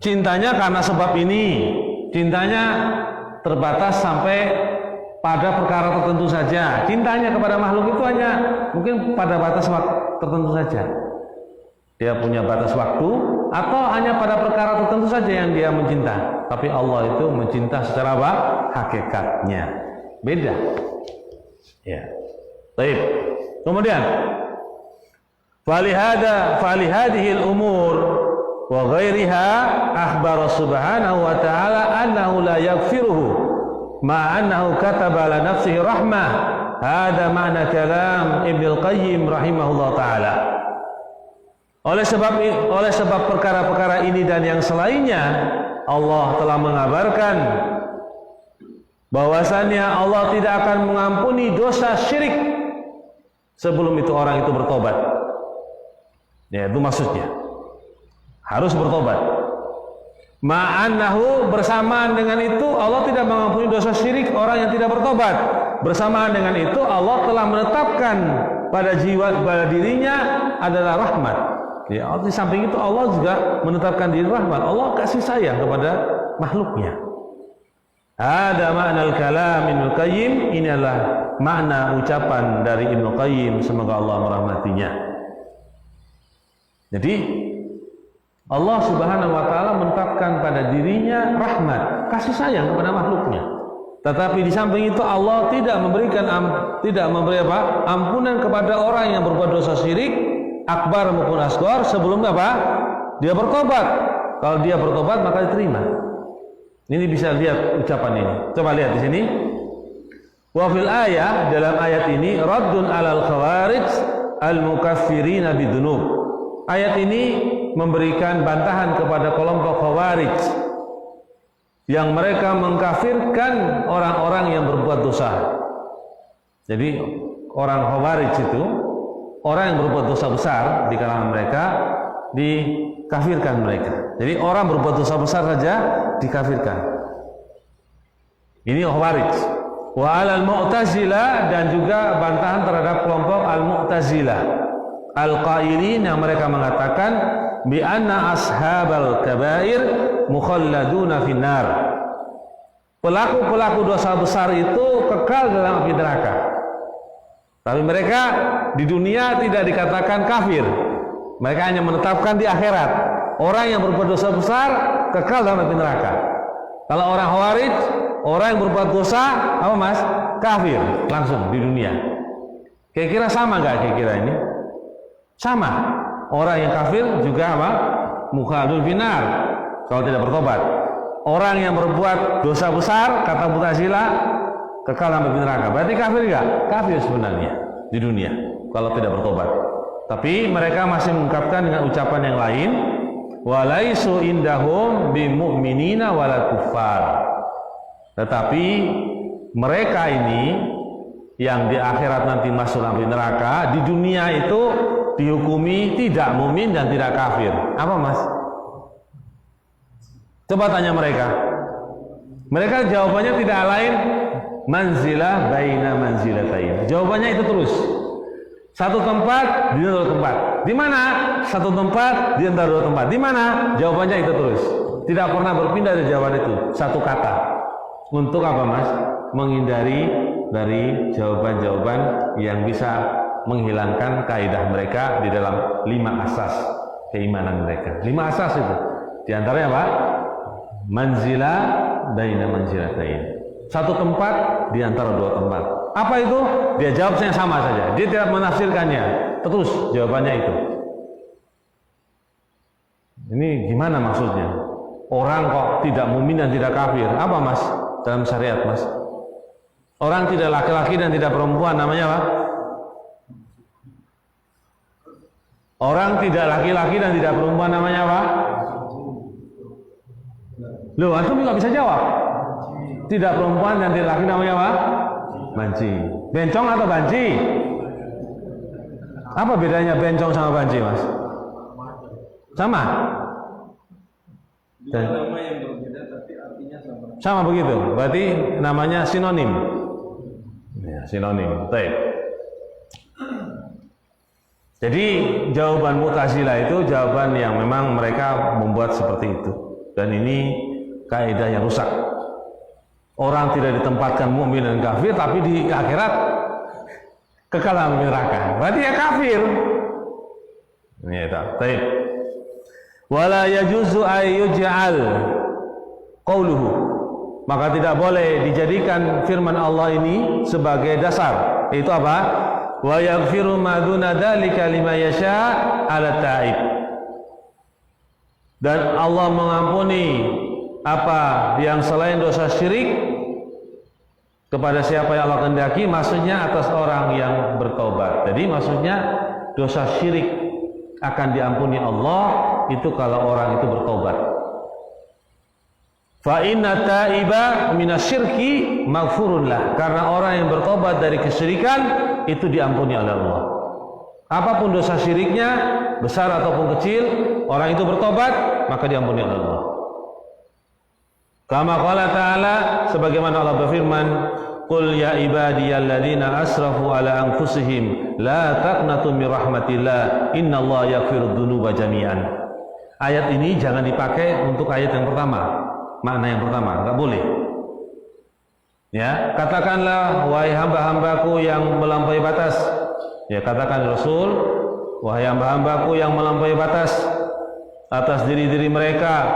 Cintanya karena sebab ini, cintanya terbatas sampai pada perkara tertentu saja. Cintanya kepada makhluk itu hanya mungkin pada batas waktu tertentu saja. Dia punya batas waktu atau hanya pada perkara tertentu saja yang dia mencinta. Tapi Allah itu mencinta secara apa? Hakikatnya. Beda. Ya. Baik. Kemudian falihadihil umur wa ghairiha akhbara subhanahu wa ta'ala annahu la yaghfiruhu ma annahu kataba ala nafsihi rahmah. Hada makna kalam Ibnu Qayyim rahimahullah ta'ala. Oleh sebab perkara-perkara ini dan yang selainnya, Allah telah mengabarkan bahwasannya Allah tidak akan mengampuni dosa syirik sebelum itu orang itu bertobat. Ya, itu maksudnya. Harus bertobat. Ma'annahu, bersamaan dengan itu Allah tidak mengampuni dosa syirik orang yang tidak bertobat. Bersamaan dengan itu Allah telah menetapkan pada dirinya adalah rahmat. Ya, di samping itu Allah juga menetapkan diri rahmat. Allah kasih sayang kepada makhluknya. Ada makna al-kalam Ibnu Qayyim, ini adalah makna ucapan dari Ibnu Qayyim, semoga Allah merahmatinya. Jadi Allah Subhanahu wa taala menetapkan pada dirinya rahmat, kasih sayang kepada makhluknya. Tetapi di samping itu Allah tidak memberi ampunan kepada orang yang berbuat dosa syirik akbar maupun asghar sebelum apa? Dia bertobat. Kalau dia bertobat maka diterima. Ini bisa lihat ucapan ini. Coba lihat di sini. Wa fil ayah, dalam ayat ini raddun 'alal khawarij al-mukaffirina bidzunub. Ayat ini memberikan bantahan kepada kelompok khawarij yang mereka mengkafirkan orang-orang yang berbuat dosa. Jadi orang khawarij itu orang yang berbuat dosa besar di kalangan mereka dikafirkan mereka. Jadi orang berbuat dosa besar saja dikafirkan. Ini khawarij. Wa 'alal mu'tazilah, dan juga bantahan terhadap kelompok al-mu'tazilah al-qailin yang mereka mengatakan bi anna ashabal kabair mukhalladuna finnar. Pelaku-pelaku dosa besar itu kekal dalam api neraka. Tapi mereka di dunia tidak dikatakan kafir. Mereka hanya menetapkan di akhirat. Orang yang berbuat dosa besar kekal dalam api neraka. Kalau orang khawarij, orang yang berbuat dosa apa mas? Kafir langsung di dunia. Kira-kira sama nggak kira-kira ini? Sama. Orang yang kafir juga apa? Mukhalladun finnar kalau tidak bertobat. orang yang berbuat dosa besar, kata Mu'tazilah, kekal sampai neraka. Berarti kafir enggak? Kafir sebenarnya di dunia kalau tidak bertobat. Tapi mereka masih mengungkapkan dengan ucapan yang lain, walaisu indahum bimu'minina wala kuffar. Tetapi mereka ini yang di akhirat nanti masuk api neraka, di dunia itu dihukumi tidak mukmin dan tidak kafir. Apa mas? Coba tanya mereka. Mereka jawabannya tidak lain, manzilah baina manzilatain. Jawabannya itu terus. Satu tempat di dua tempat. Di mana? Satu tempat di antara dua tempat. Di mana? Jawabannya itu terus. Tidak pernah berpindah dari jawaban itu. Satu kata. Untuk apa mas? Menghindari dari jawaban-jawaban yang bisa menghilangkan kaidah mereka di dalam 5 asas keimanan mereka. 5 asas itu. Di antaranya apa? Manzilah baina manzilatain. Satu tempat di antara dua tempat. Apa itu? Dia jawabnya sama saja. Dia tidak menafsirkannya. Terus jawabannya itu. Ini gimana maksudnya? Orang kok tidak mukmin dan tidak kafir. Apa mas? Dalam syariat mas? Orang tidak laki-laki dan tidak perempuan namanya apa? Orang tidak laki-laki dan tidak perempuan namanya apa? Loh, antum nggak bisa jawab. Tidak perempuan dan tidak laki namanya apa? Banci. Bencong atau banci? Apa bedanya bencong sama banci, mas? Sama? Dan nama yang berbeda tapi artinya sama. sama begitu. Berarti namanya sinonim. Ya, sinonim. Baik. Jadi jawaban Mu'tazilah itu jawaban yang memang mereka membuat seperti itu. Dan ini kaidah yang rusak. Orang tidak ditempatkan mukmin dan kafir, tapi di akhirat kekal dalam neraka. Berarti ya kafir. Ini tak. Baik. Wala yajuzu ayyuj'al qauluhu. Maka tidak boleh dijadikan firman Allah ini sebagai dasar. Itu apa? Wa yaghfiru ma duna dzalika liman yasha 'ala ta'ib. Dan Allah mengampuni apa yang selain dosa syirik kepada siapa yang Allah kehendaki, maksudnya atas orang yang bertobat. Jadi maksudnya dosa syirik akan diampuni Allah itu kalau orang itu bertobat. Fa inna taiba minasyirki maghfurun lah. Karena orang yang bertobat dari kesyirikan itu diampuni oleh Allah. Apapun dosa syiriknya, besar ataupun kecil, orang itu bertobat maka diampuni oleh Allah. Kama qala ta'ala, sebagaimana Allah berfirman, qul ya ibadiyalladzina asrafu ala anfusihim la taqnatu min rahmatillah innallaha yaghfiru dzunuba jami'an. Ayat ini jangan dipakai untuk ayat yang pertama. Makna yang pertama, enggak boleh. Ya, katakanlah wahai hamba-hambaku yang melampaui batas. Ya, katakan Rasul, wahai hamba-hambaku yang melampaui batas atas diri-diri mereka,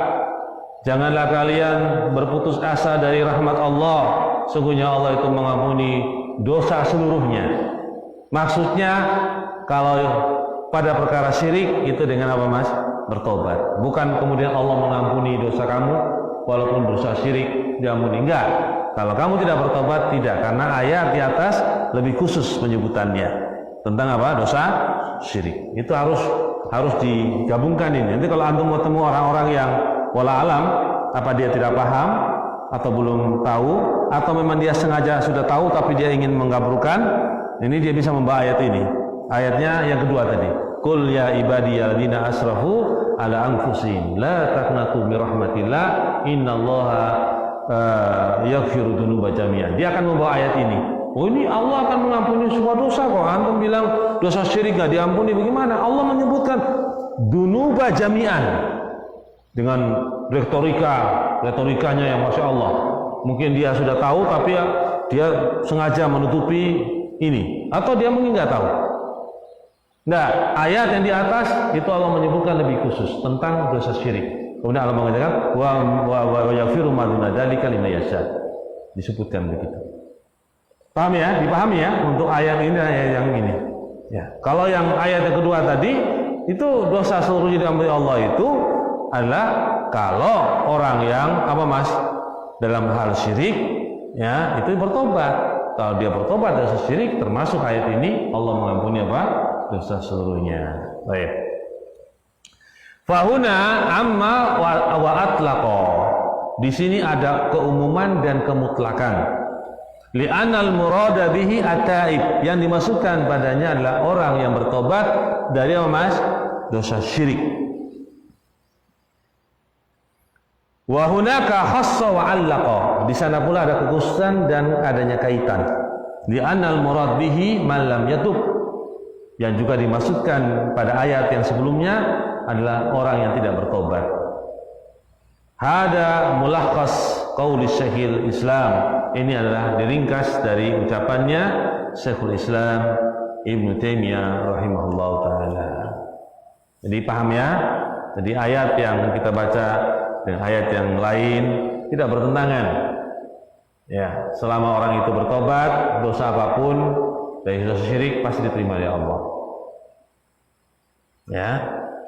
janganlah kalian berputus asa dari rahmat Allah. Sungguhnya Allah itu mengampuni dosa seluruhnya. Maksudnya kalau pada perkara syirik itu dengan apa mas? Bertobat. Bukan kemudian Allah mengampuni dosa kamu walaupun dosa syirik diampuni. Enggak. Kalau kamu tidak bertobat, tidak. Karena ayat di atas lebih khusus penyebutannya tentang apa? Dosa syirik. Itu harus digabungkan ini. Nanti kalau antum ketemu orang-orang yang wala alam, apa dia tidak paham atau belum tahu, atau memang dia sengaja sudah tahu tapi dia ingin menggaburkan, ini dia bisa membawa ayat ini. Ayatnya yang kedua tadi, qul ya ibadiyalladzina asrafu ala anfusihim la taqnatu min rahmatillah innallaha yaghfiru dzunuba jami'an. Dia akan membawa ayat ini. Oh, ini Allah akan mengampuni semua dosa kok. Antum bilang dosa syirik enggak diampuni, bagaimana? Allah menyebutkan dzunuba jami'an dengan retorikanya yang masya Allah. Mungkin dia sudah tahu tapi dia sengaja menutupi ini, atau dia mungkin nggak tahu. Nah, ayat yang di atas itu Allah menyebutkan lebih khusus tentang dosa syirik. Kemudian Allah mengatakan wa yaghfiru ma duna dzalika liman yasha. Disebutkan begitu. Paham ya? Dipahami ya untuk ayat ini dan ayat yang ini. Ya. Kalau yang ayat yang kedua tadi itu dosa seluruhnya diampuni Allah itu adalah kalau orang yang dalam hal syirik ya itu bertobat. Kalau dia bertobat dari dosa syirik, termasuk ayat ini Allah mengampuni dosa seluruhnya. Baik. Fahuna amma wa atlaqa. Di sini ada keumuman dan kemutlakan. Li'anal murada bihi at-taib. Yang dimaksudkan padanya adalah orang yang bertobat dari dosa syirik. Wa hunaka khassa wa 'allaqa. Di sana pula ada kekhususan dan adanya kaitan. Li'annal murad bihi man lam yatub. Yang juga dimaksudkan pada ayat yang sebelumnya adalah orang yang tidak bertobat. Hada mulakhas qauli Syekhul Islam. Ini adalah diringkas dari ucapannya Syekhul Islam Ibnu Taimiyah rahimahullah taala. Jadi paham ya? Jadi ayat yang kita baca dengan ayat yang lain tidak bertentangan. Ya, selama orang itu bertobat, dosa apapun dari dosa syirik pasti diterima oleh Allah. Ya.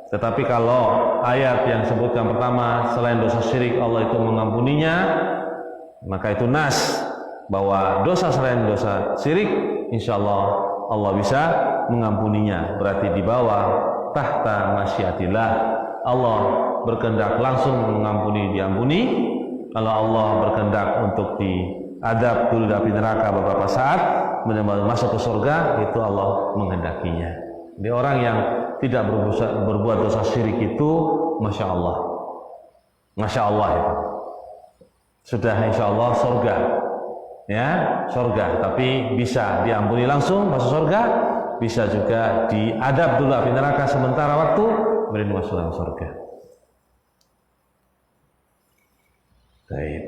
Tetapi kalau ayat yang sebutkan pertama selain dosa syirik Allah itu mengampuninya, maka itu nas bahwa dosa selain dosa syirik insyaallah Allah bisa mengampuninya. Berarti di bawah tahta masyiatillah. Allah berkehendak langsung mengampuni, diampuni. Kalau Allah berkehendak untuk diadab dulu di neraka beberapa saat, benar-benar masuk ke surga, itu Allah menghendakinya. Jadi orang yang tidak berbuat dosa syirik itu, masya Allah itu sudah insya Allah surga, ya surga. Tapi bisa diampuni langsung masuk surga, bisa juga diadab dulu api neraka sementara waktu, kemudian masuk dalam surga. Baik.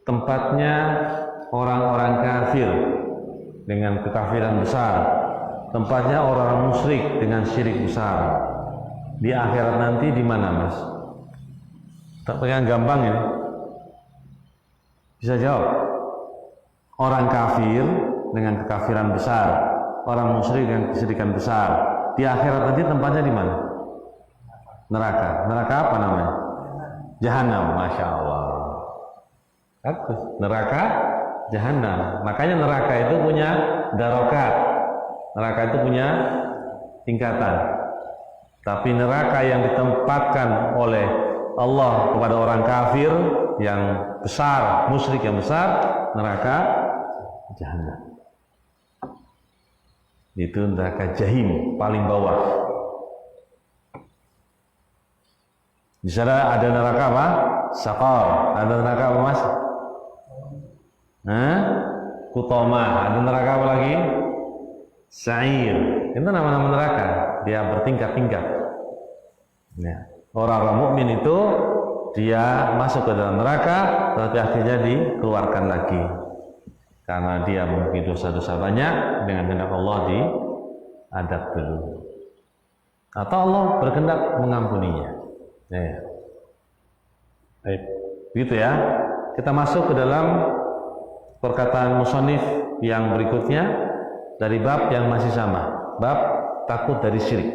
Tempatnya orang-orang kafir dengan kekafiran besar, tempatnya orang musyrik dengan syirik besar. Di akhirat nanti di mana, Mas? Tak pengen gampang ini. Bisa jawab? Orang kafir dengan kekafiran besar, orang musyrik dengan kesyirikan besar. Di akhirat nanti tempatnya di mana? Neraka. Neraka apa namanya? Jahanam. Masya Allah. Bagus. Neraka Jahanam. Makanya neraka itu punya darokat. Neraka itu punya tingkatan. Tapi neraka yang ditempatkan oleh Allah kepada orang kafir yang besar, musyrik yang besar, neraka Jahanam. Itu neraka Jahim, paling bawah. Di sana ada neraka apa? Saqar. Ada neraka apa, Mas? Kutoma. Ada neraka apa lagi? Sa'ir. Itu nama-nama neraka. Dia bertingkat-tingkat. Ya. Orang-orang mukmin itu dia masuk ke dalam neraka, tetapi akhirnya dikeluarkan lagi karena dia memiliki dosa-dosa banyak. Dengan kehendak Allah diadab dulu, atau Allah berkehendak mengampuninya. Ya. Baik, begitu ya. Kita masuk ke dalam perkataan musannif yang berikutnya dari bab yang masih sama, bab takut dari syirik.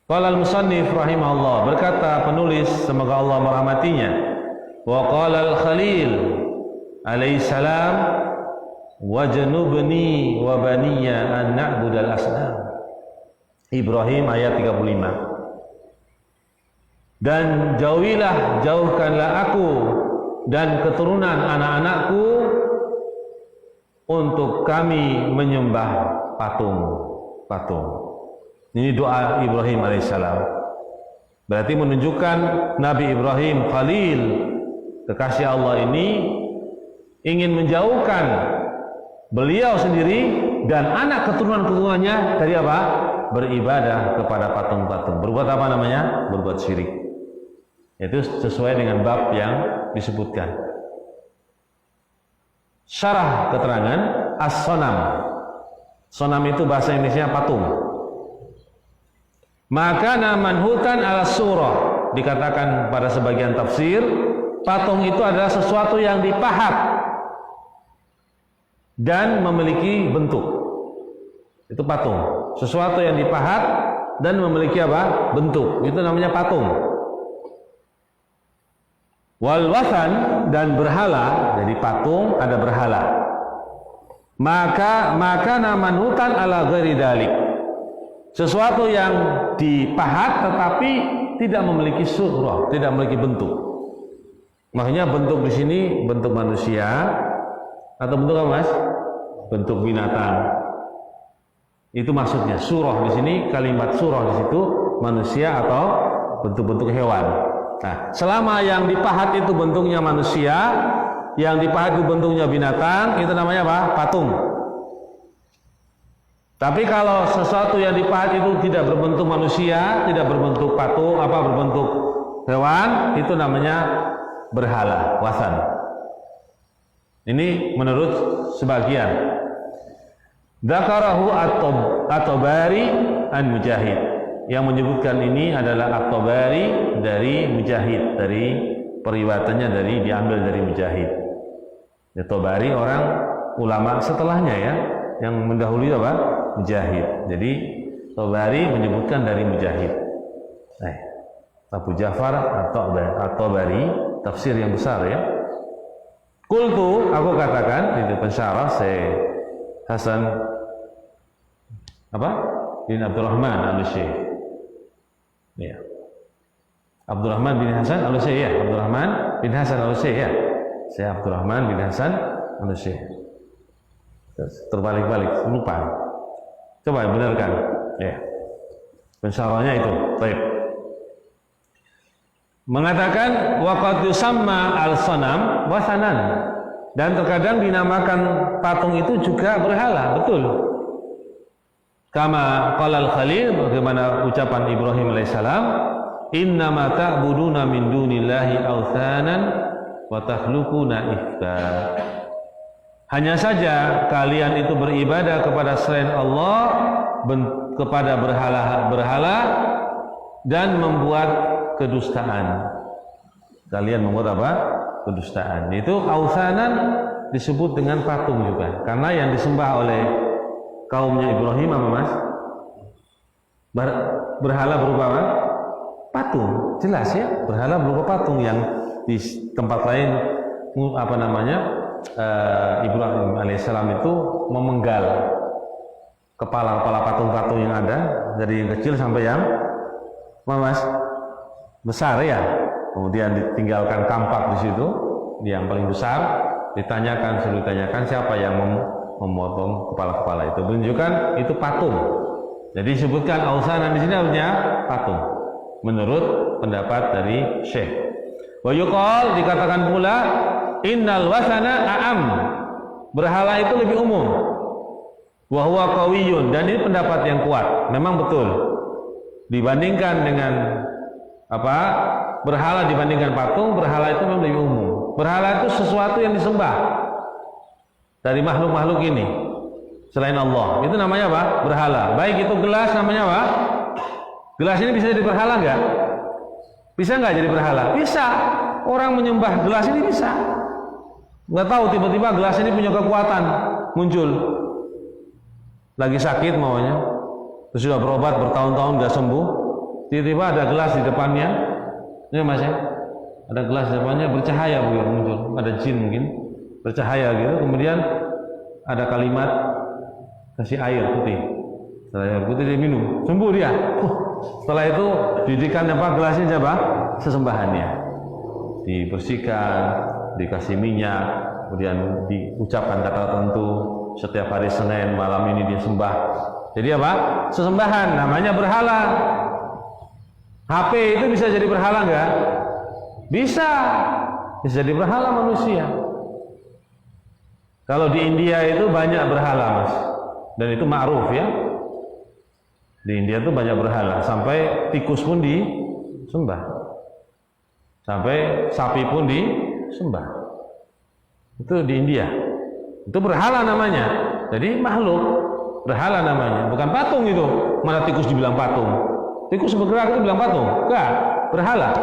Qala al-musannif rahimahullah, berkata penulis semoga Allah merahmatinya, wa qala al-Khalil alaihi salam, wajnubni wa baniya an na'budal asnam. Ibrahim ayat 35. Dan jauhkanlah aku dan keturunan anak-anakku untuk kami menyembah patung. Ini doa Ibrahim alaihissalam. Berarti menunjukkan Nabi Ibrahim Khalil, kekasih Allah ini, ingin menjauhkan beliau sendiri dan anak keturunan-keturunannya dari apa? Beribadah kepada patung-patung. Berbuat apa namanya? Berbuat syirik. Itu sesuai dengan bab yang disebutkan. Syarah keterangan as-sonam. Sonam itu bahasa Indonesia patung. Maka manhutan ala surah, dikatakan pada sebagian tafsir, patung itu adalah sesuatu yang dipahat dan memiliki bentuk. Itu patung, sesuatu yang dipahat dan memiliki apa? Bentuk. Itu namanya patung. Wal wasan, dan berhala. Jadi patung ada berhala. Maka namanutan ala ghairi dalik. Sesuatu yang dipahat tetapi tidak memiliki surah, tidak memiliki bentuk. Makanya bentuk di sini bentuk manusia atau bentuk apa, Mas? Bentuk binatang. Itu maksudnya. Surah di sini, kalimat surah di situ manusia atau bentuk-bentuk hewan. Nah, selama yang dipahat itu bentuknya manusia, yang dipahat itu bentuknya binatang, itu namanya apa? Patung. Tapi kalau sesuatu yang dipahat itu tidak berbentuk manusia, tidak berbentuk patung, berbentuk hewan, itu namanya berhala, wasan. Ini menurut sebagian. Dzakarahu At-Tabari an Mujahid. Yang menyebutkan ini adalah At-Tabari dari Mujahid, dari periwayatannya diambil dari Mujahid. At-Tabari orang ulama setelahnya ya, yang mendahului apa? Mujahid. Jadi Tabari menyebutkan dari Mujahid. Abu Ja'far At-Tabari, tafsir yang besar ya. Qultu, aku katakan, itu pensyarah Syekh Hasan bin Abdurrahman Al-Syekh. Ya. Abdurrahman bin Hasan Al-Syekh ya, Abdurrahman bin Hasan Al-Syekh ya. Syekh Abdurrahman bin Hasan Al-Syekh. Terbalik-balik, lupa. Coba benarkan. Ya. Pensyarahnya itu. Baik. Mengatakan waqad yusamma al-sanam wasanan, dan terkadang dinamakan patung itu juga berhala, betul. Kama qala al-Khalil, bagaimana ucapan Ibrahim alaihissalam, innama ta'buduna min dunillahi awthanan wa takhluquna ifka. Hanya saja kalian itu beribadah kepada selain Allah, kepada berhala dan membuat kedustaan. Kalian membuat apa? Kedustaan. Itu awthanan disebut dengan patung juga, karena yang disembah oleh kaumnya Ibrahim apa, Mas? Berhala berupa apa? Patung. Jelas ya, berhala berupa patung yang di tempat lain Ibrahim alaihissalam itu memenggal kepala-kepala patung-patung yang ada, dari yang kecil sampai yang Mas besar ya. Kemudian ditinggalkan kampak di situ, yang paling besar, ditanyakan siapa yang memotong kepala-kepala itu. Menunjukkan itu patung. Jadi disebutkan awsanan di sini artinya patung. Menurut pendapat dari Syekh. Wa yuqal, dikatakan pula, innal wasana a'am. Berhala itu lebih umum. Wa huwa qawiyyun, dan ini pendapat yang kuat. Memang betul. Dibandingkan dengan berhala dibandingkan patung, berhala itu memang lebih umum. Berhala itu sesuatu yang disembah dari makhluk-makhluk ini selain Allah. Itu namanya apa? Berhala. Baik itu gelas, namanya apa? Gelas ini bisa jadi berhala nggak? Bisa nggak jadi berhala? Bisa. Orang menyembah gelas ini bisa. Nggak tahu, tiba-tiba gelas ini punya kekuatan muncul. Lagi sakit maunya, terus sudah berobat bertahun-tahun nggak sembuh. Tiba-tiba ada gelas di depannya, ini Mas ya, ada gelas di depannya bercahaya muncul, ada jin mungkin bercahaya gitu, kemudian ada kalimat kasih air putih, setelah air putih dia minum, sembuh dia. Setelah itu didikan gelasnya sesembahannya, dibersihkan, dikasih minyak, kemudian diucapkan kata tertentu, setiap hari Senin malam ini dia sembah. Jadi sesembahan, namanya berhala. HP itu bisa jadi berhala nggak? Bisa jadi berhala manusia. Kalau di India itu banyak berhala, Mas, dan itu ma'ruf ya. Di India itu banyak berhala, sampai tikus pun disembah, sampai sapi pun disembah. Itu di India. Itu berhala namanya. Jadi makhluk, berhala namanya, bukan patung itu. Mana tikus dibilang patung? Tikus bergerak itu bilang patung? Enggak, berhala.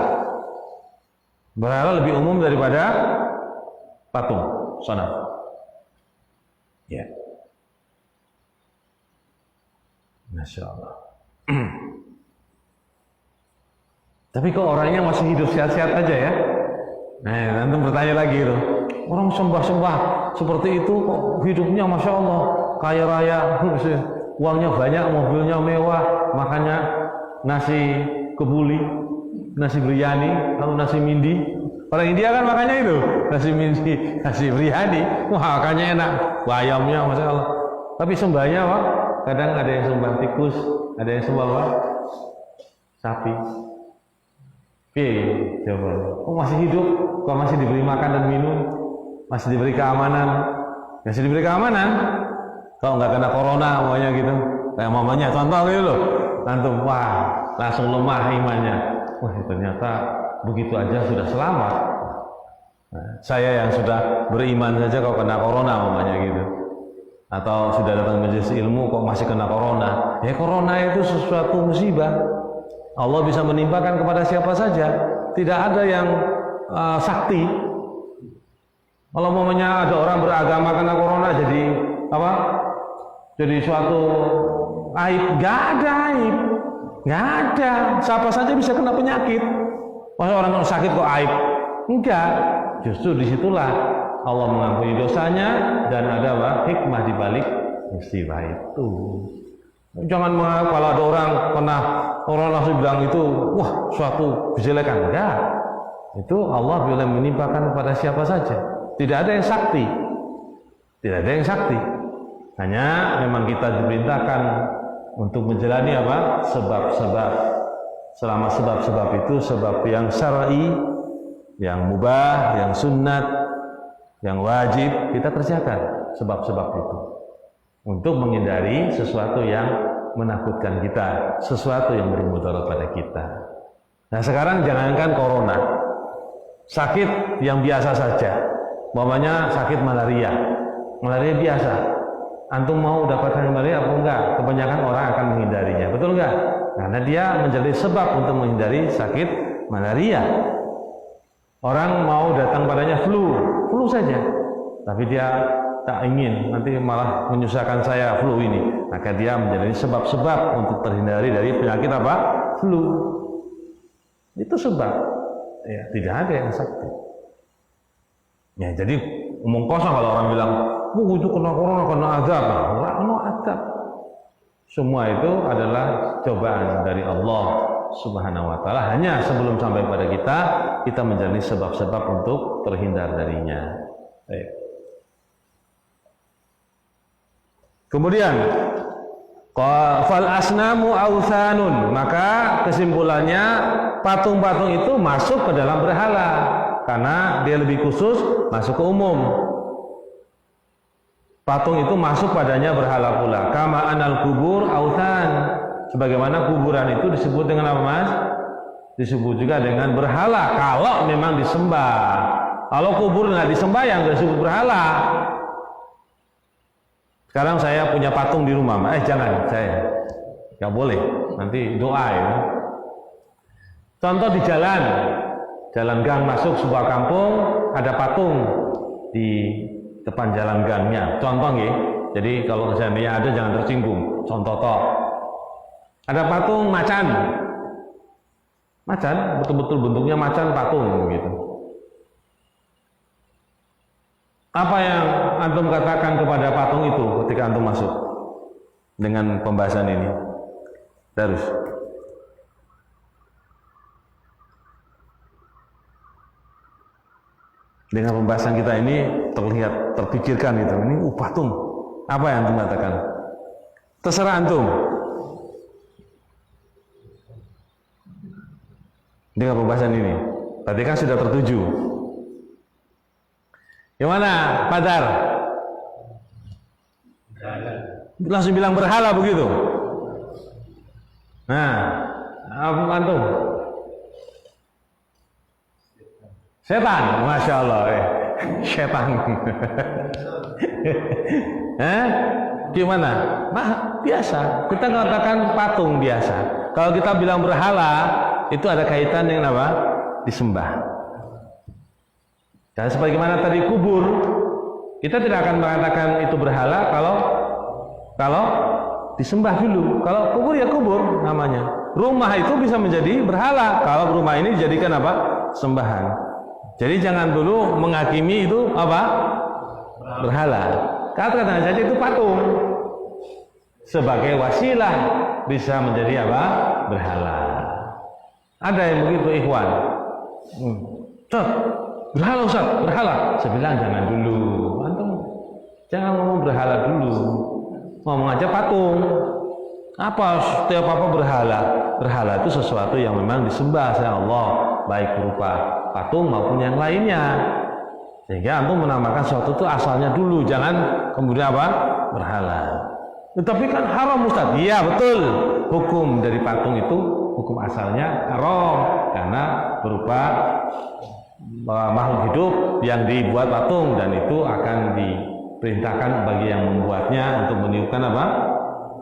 Berhala lebih umum daripada patung, sanam. Ya. Masya Allah. Tapi kok orangnya masih hidup sehat-sehat aja ya? Nah, nanti bertanya lagi tuh. Orang sembah-sembah seperti itu kok hidupnya Masya Allah kaya raya, uangnya banyak, mobilnya mewah, makannya nasi kebuli, nasi biryani, lalu nasi mindi. Orang India kan makannya itu nasi mindi, nasi biryani, wah makannya enak, ayamnya Masya Allah. Tapi sembahnya Pak, kadang ada yang sembah tikus, ada yang sembah apa? Sapi. Jawabannya, kok masih hidup, kok masih diberi makan dan minum, masih diberi keamanan, masih diberi keamanan, kalau nggak kena corona maunya gitu, kayak mamanya contoh gitu loh, antum wah langsung lemah imannya, wah ternyata begitu aja sudah selamat. Nah, saya yang sudah beriman saja kok kena corona mamanya gitu, atau sudah datang majelis ilmu kok masih kena corona, ya corona itu sesuatu musibah. Allah bisa menimpakan kepada siapa saja, tidak ada yang sakti. Kalau momennya ada orang beragama kena corona jadi apa? Jadi suatu aib, nggak ada aib, nggak ada. Siapa saja bisa kena penyakit. Masa orang sakit kok aib? Enggak. Justru disitulah Allah mengampuni dosanya dan ada apa? Hikmah di balik musibah itu. Jangan kalau ada orang kena orang langsung bilang itu wah suatu kejelekan. Enggak, itu Allah boleh menimpakan kepada siapa saja, tidak ada yang sakti, tidak ada yang sakti, hanya memang kita diperintahkan untuk menjalani apa sebab-sebab. Selama sebab-sebab itu sebab yang syar'i, yang mubah, yang sunnat, yang wajib kita kerjakan sebab-sebab itu untuk menghindari sesuatu yang menakutkan kita, sesuatu yang bermudarat pada kita. Nah sekarang jangankan corona, sakit yang biasa saja, umpamanya sakit malaria biasa, antum mau dapatkan malaria apa enggak? Kebanyakan orang akan menghindarinya, betul enggak? Karena dia menjadi sebab untuk menghindari sakit malaria. Orang mau datang padanya flu saja, tapi dia tak ingin nanti malah menyusahkan saya flu ini, maka dia menjadi sebab-sebab untuk terhindari dari penyakit apa? Flu. Itu sebab. Ya, tidak ada yang sakti. Ya, jadi omong kosong kalau orang bilang, itu kena corona, kena azab. Enggak kena azab. Semua itu adalah cobaan dari Allah Subhanahu wa taala. Hanya sebelum sampai pada kita menjalani sebab-sebab untuk terhindar darinya. Baik. Kemudian fal asnamu authanun, maka kesimpulannya patung-patung itu masuk ke dalam berhala karena dia lebih khusus masuk ke umum. Patung itu masuk padanya berhala pula. Kama anal kubur authan, sebagaimana kuburan itu disebut dengan apa Mas? Disebut juga dengan berhala kalau memang disembah. Kalau kubur nggak disembah yang disebut berhala. Sekarang saya punya patung di rumah, jangan, saya nggak boleh, nanti doa ya. Contoh di jalan gang masuk sebuah kampung, ada patung di depan jalan gangnya. Contoh ya, jadi kalau seandainya ada jangan tersinggung. Contoh toh, ada patung macan, betul-betul bentuknya macan patung gitu. Apa yang antum katakan kepada patung itu ketika antum masuk dengan pembahasan ini? Terus dengan pembahasan kita ini terlihat, terpikirkan itu, ini patung. Apa yang antum katakan? Terserah antum. Dengan pembahasan ini, berarti kan sudah tertuju. Gimana, Padar? Langsung bilang berhala begitu. Nah, apa antum? Setan, Masya Allah, setan. Gimana? Nah, biasa. Kita mengatakan patung biasa. Kalau kita bilang berhala, itu ada kaitan dengan apa? Disembah. Dan sebagaimana tadi kubur, kita tidak akan mengatakan itu berhala kalau disembah dulu. Kalau kubur ya kubur namanya. Rumah itu bisa menjadi berhala kalau rumah ini dijadikan apa? Sembahan. Jadi jangan dulu menghakimi itu apa? Berhala. Katakan saja itu patung. Sebagai wasilah bisa menjadi apa? Berhala. Ada yang begitu ikhwan. Ustaz, berhala Ustaz, berhala. Saya bilang jangan dulu. Antum jangan ngomong berhala dulu. Ngomong aja patung. Apa setiap apa berhala? Berhala itu sesuatu yang memang disembah oleh Allah, baik berupa patung maupun yang lainnya. Sehingga antum menamakan sesuatu itu asalnya dulu, jangan kemudian apa? Berhala. Tetapi kan haram Ustaz. Iya betul. Hukum dari patung itu hukum asalnya haram karena berupa makhluk hidup yang dibuat patung dan itu akan diperintahkan bagi yang membuatnya untuk meniupkan apa?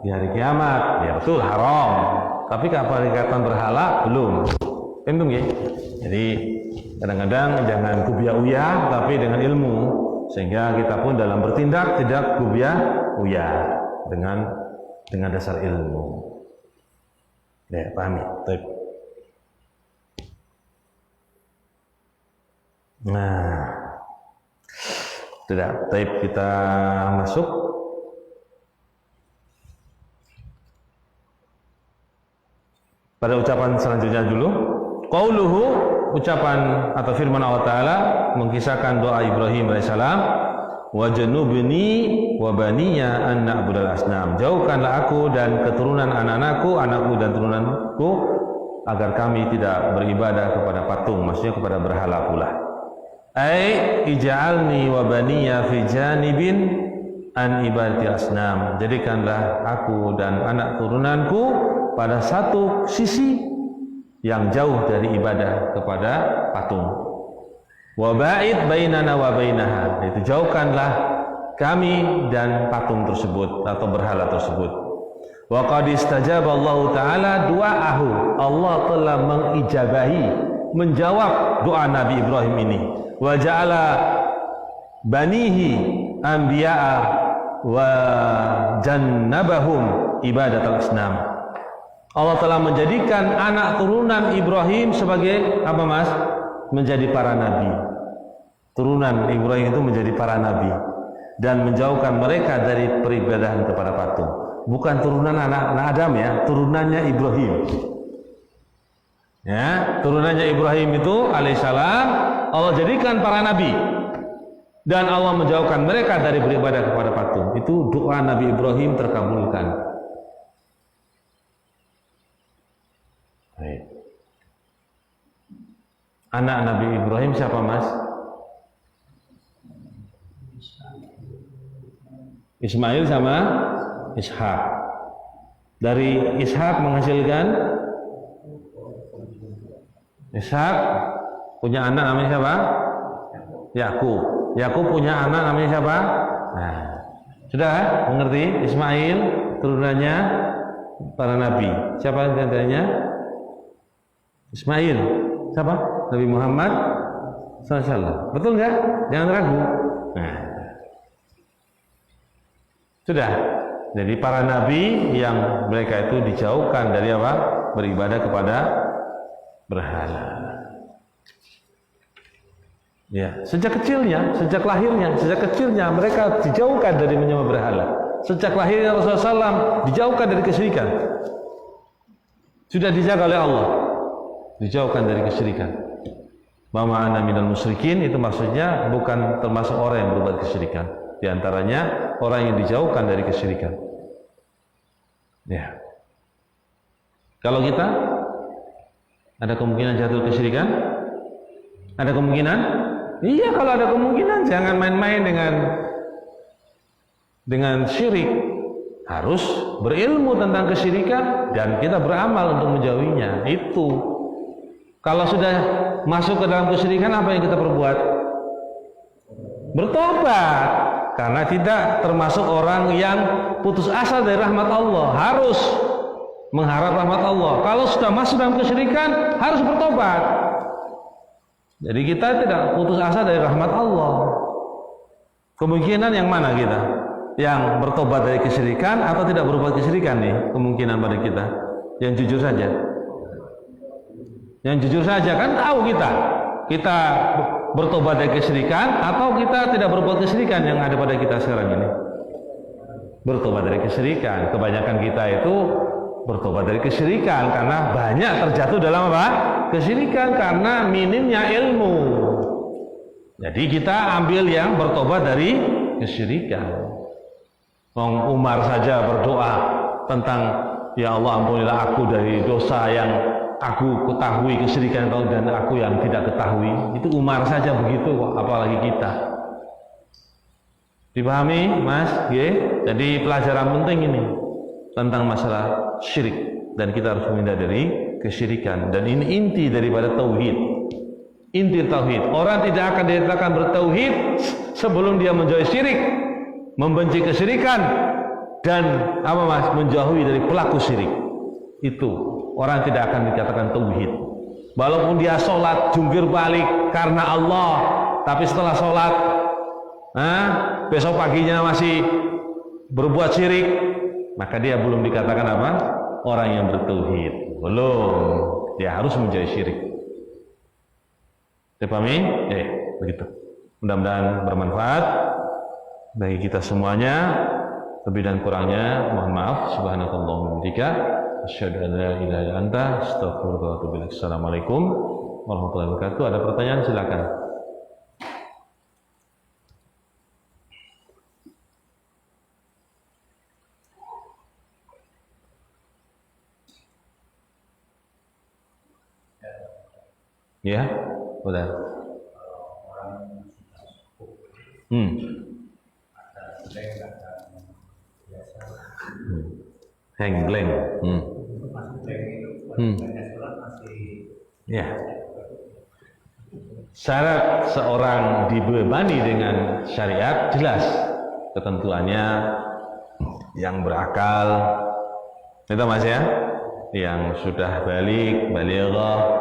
Di hari kiamat. Ya betul haram. Tapi apa dikatakan berhala? Belum. Tentu ya. Jadi kadang-kadang jangan kubiah-uyah tapi dengan ilmu sehingga kita pun dalam bertindak tidak kubiah-uyah dengan dasar ilmu. Ya, pahami. Baik. Nah, tidak. Baik, kita masuk. Pada ucapan selanjutnya dulu. Qauluhu, ucapan atau firman Allah Ta'ala mengisahkan doa Ibrahim alaihissalam. Wajnubni wa baniya an na'budal asnam. Jauhkanlah aku dan keturunan anakku dan turunanku agar kami tidak beribadah kepada patung, maksudnya kepada berhala pula. Ai ij'alni wa baniya fi janibin an ibadati asnam. Jadikanlah aku dan anak turunanku pada satu sisi yang jauh dari ibadah kepada patung. Wa ba'id bainana wa bainaha, itu jauhkanlah kami dan patung tersebut atau berhala tersebut. Wa qad istajaba Allah Ta'ala du'aahu, Allah telah mengijabahi, menjawab doa Nabi Ibrahim ini. Wa ja'ala banihi anbiya'a wa jannabahum ibadatal asnam. Allah telah menjadikan anak turunan Ibrahim sebagai apa Mas? Menjadi para nabi. Turunan Ibrahim itu menjadi para nabi dan menjauhkan mereka dari peribadahan kepada patung. Bukan turunan anak Adam ya, turunannya Ibrahim. Ya, turunannya Ibrahim itu alaihissalam Allah jadikan para nabi dan Allah menjauhkan mereka dari beribadah kepada patung. Itu doa Nabi Ibrahim terkabulkan. Baik. Anak Nabi Ibrahim siapa Mas? Ismail sama Ishak. Dari Ishak menghasilkan Ishak punya anak namanya siapa? Yakub. Yakub punya anak namanya siapa? Nah, sudah mengerti? Ismail turunannya para nabi. Siapa diantaranya? Ismail. Siapa? Nabi Muhammad SAW. Betul nggak? Jangan ragu. Nah, sudah. Jadi para nabi yang mereka itu dijauhkan dari apa? Beribadah kepada berhala. Ya, sejak kecilnya, sejak lahirnya, sejak kecilnya mereka dijauhkan dari menyembah berhala. Sejak lahirnya Rasulullah SAW dijauhkan dari kesyirikan. Sudah dijaga oleh Allah. Dijauhkan dari kesyirikan. Mama ana minal musyrikin itu maksudnya bukan termasuk orang yang berbuat kesyirikan. Di antaranya orang yang dijauhkan dari kesyirikan. Ya. Kalau kita ada kemungkinan jatuh kesyirikan? Ada kemungkinan? Iya, kalau ada kemungkinan jangan main-main dengan syirik. Harus berilmu tentang kesyirikan dan kita beramal untuk menjauhinya. Itu. Kalau sudah masuk ke dalam kesyirikan, apa yang kita perbuat? Bertobat. Karena tidak termasuk orang yang putus asa dari rahmat Allah. Harus mengharap rahmat Allah. Kalau sudah masuk dalam kesyirikan, harus bertobat. Jadi kita tidak putus asa dari rahmat Allah. Kemungkinan yang mana kita? yang bertobat dari kesyirikan atau tidak berbuat kesyirikan nih kemungkinan pada kita? Yang jujur saja. Yang jujur saja, kan tahu kita bertobat dari kesyirikan atau kita tidak berbuat kesyirikan yang ada pada kita sekarang ini. Bertobat dari kesyirikan. Kebanyakan kita itu bertobat dari kesyirikan karena banyak terjatuh dalam apa? Kesyirikan karena minimnya ilmu. Jadi kita ambil yang bertobat dari kesyirikan. Umar saja berdoa tentang, ya Allah ampunilah aku dari dosa yang aku ketahui kesyirikan dan aku yang tidak ketahui. Itu Umar saja begitu, apalagi kita. Dipahami, Mas? Jadi pelajaran penting ini tentang masalah syirik dan kita harus menghindar dari kesyirikan. Dan ini inti daripada tauhid. Inti tauhid. Orang tidak akan dikatakan bertauhid sebelum dia menjauhi syirik, membenci kesyirikan, dan apa Mas? Menjauhi dari pelaku syirik. Itu orang tidak akan dikatakan tauhid. Walaupun dia sholat jungkir balik karena Allah, tapi setelah sholat besok paginya masih berbuat syirik, maka dia belum dikatakan apa? Orang yang bertauhid. Belum. Dia harus menjauhi syirik. Dipahami? Begitu. Mudah-mudahan bermanfaat bagi kita semuanya. Lebih dan kurangnya mohon maaf. Subhanakallahumma wa bihamdika asyhadu an la ilaha illa anta astaghfiruka wa atubu ilaik. Assalamualaikum warahmatullahi wabarakatuh. Ada pertanyaan silakan. Ya, boleh. Hengbleng. Ya. Syarat seorang dibebani dengan syariat jelas ketentuannya, yang berakal, itu Mas ya, yang sudah balighah.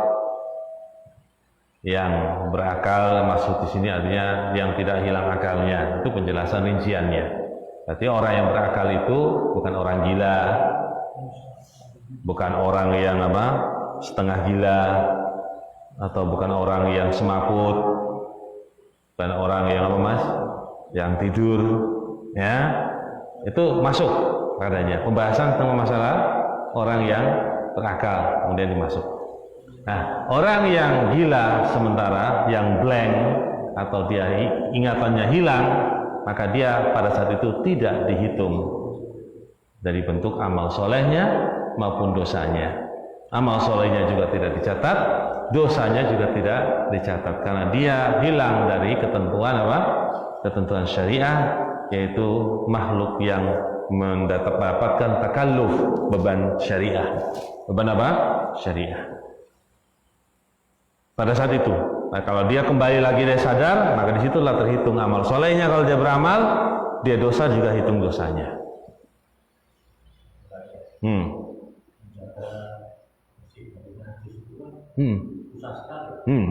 Yang berakal maksud di sini artinya yang tidak hilang akalnya. Itu penjelasan rinciannya. Berarti orang yang berakal itu bukan orang gila, bukan orang yang setengah gila, atau bukan orang yang semaput, bukan orang yang Mas, yang tidur, ya. Itu masuk padanya. Pembahasan tentang masalah orang yang berakal kemudian dimasuk. Nah, orang yang gila sementara, yang blank atau dia ingatannya hilang, maka dia pada saat itu tidak dihitung dari bentuk amal solehnya maupun dosanya. Amal solehnya juga tidak dicatat, dosanya juga tidak dicatat karena dia hilang dari ketentuan ketentuan syariah, yaitu makhluk yang mendapatkan takalluf, beban syariah. Beban apa? Syariah. Pada saat itu, nah kalau dia kembali lagi dia sadar, maka disitulah terhitung amal solehnya. Kalau dia beramal, dia dosa juga hitung dosanya.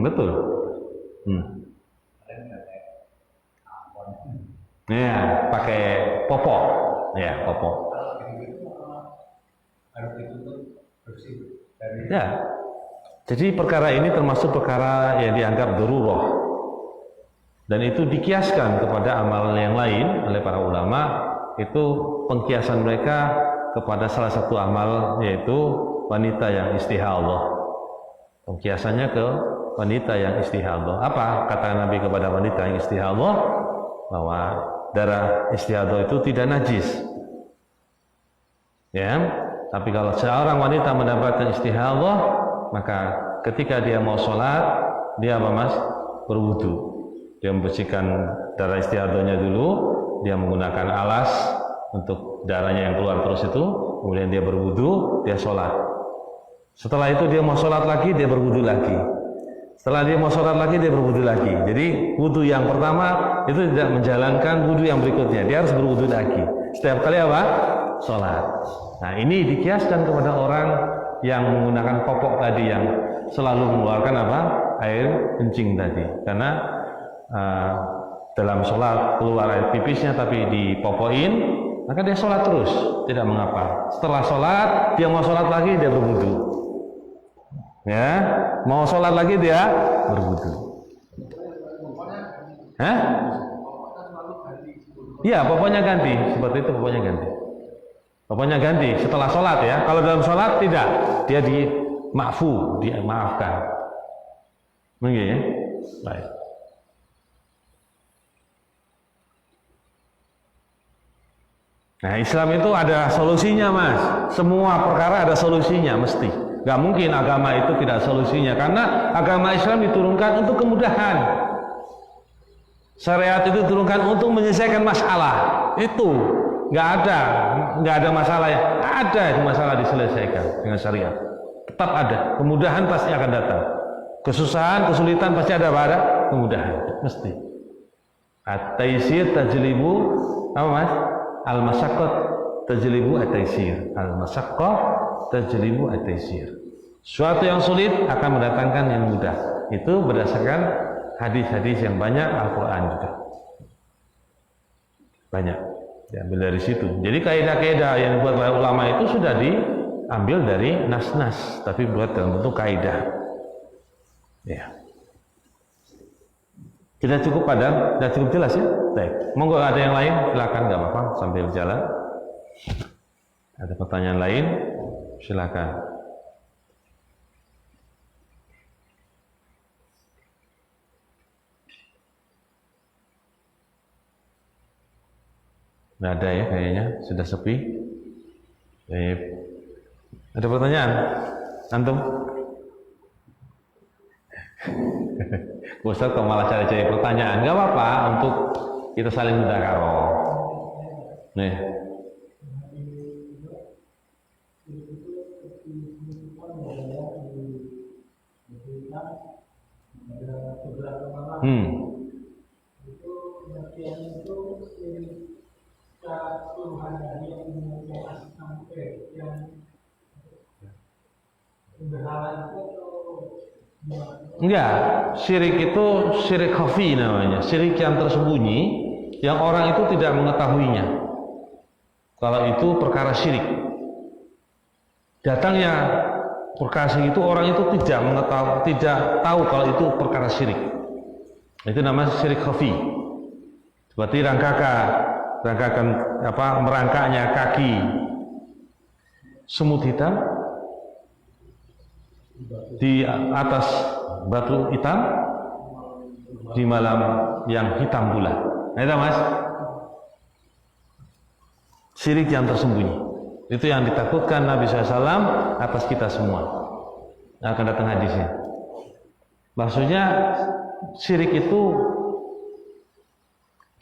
Betul. Ya, pakai popok. Ya, popok. Ya. Jadi perkara ini termasuk perkara yang dianggap darurah. Dan itu dikiaskan kepada amal yang lain oleh para ulama. Itu pengkiasan mereka kepada salah satu amal, yaitu wanita yang istihadah. Pengkiasannya ke wanita yang istihadah. Apa kata Nabi kepada wanita yang istihadah? Bahwa darah istihadah itu tidak najis. Ya, tapi kalau seorang wanita mendapatkan istihadah, maka ketika dia mau sholat, dia berwudu. Dia membersihkan darah istihadahnya dulu, dia menggunakan alas untuk darahnya yang keluar terus itu, kemudian dia berwudu, dia sholat. Setelah itu dia mau sholat lagi, dia berwudu lagi. Setelah dia mau sholat lagi, dia berwudu lagi. Jadi wudu yang pertama itu tidak menjalankan wudu yang berikutnya, dia harus berwudu lagi. Setiap kali sholat. Nah, ini dikiaskan kepada orang yang menggunakan popok tadi, yang selalu mengeluarkan air kencing tadi, karena dalam sholat keluar air pipisnya tapi dipopoin, maka dia sholat terus, tidak mengapa. Setelah sholat, dia mau sholat lagi, dia berwudu. Ya, mau sholat lagi dia berwudu. Hah? Iya, pokoknya ganti, seperti itu pokoknya ganti. Pokoknya ganti setelah sholat ya. Kalau dalam sholat tidak, dia dimaafkan. Mungkin ya, baik. Nah, Islam itu ada solusinya, Mas. Semua perkara ada solusinya, mesti. Gak mungkin agama itu tidak solusinya, karena agama Islam diturunkan untuk kemudahan. Syariat itu diturunkan untuk menyelesaikan masalah. Itu gak ada masalah ya. Ada itu masalah diselesaikan dengan syariat. Tetap ada, kemudahan pasti akan datang. Kesusahan, kesulitan pasti ada pada kemudahan, mesti. At-taysir tajlibu apa, Mas? Al-masyaqqat tajlibu at-taysir. Al-masyaqqah tajlibu at-taysir. Suatu yang sulit akan mendatangkan yang mudah. Itu berdasarkan hadis-hadis yang banyak, Al-Quran juga banyak diambil dari situ. Jadi kaidah-kaidah yang dibuat oleh ulama itu sudah diambil dari nas-nas, tapi buat dalam bentuk kaidah. Ya. Kita cukup pada, sudah cukup jelas ya. Baik. Monggo ada yang lain, silakan, nggak apa-apa sambil jalan. Ada pertanyaan lain, silakan. Nggak ada ya, kayaknya sudah sepi. Baik. Ada pertanyaan? Antum? Ustaz kok malah cari-cari pertanyaan? Nggak apa-apa, untuk kita saling mudzakarah. Nih. Enggak, syirik itu syirik khafi namanya, syirik yang tersembunyi, yang orang itu tidak mengetahuinya. Kalau itu perkara syirik, datangnya perkara syirik itu orang itu tidak tahu kalau itu perkara syirik. Itu namanya syirik khafi. Seperti rangkakan merangkaknya kaki semut hitam di atas batu hitam di malam yang hitam pula. Nah, itu Mas, syirik yang tersembunyi. Itu yang ditakutkan Nabi SAW atas kita semua. Akan datang hadisnya. Maksudnya syirik itu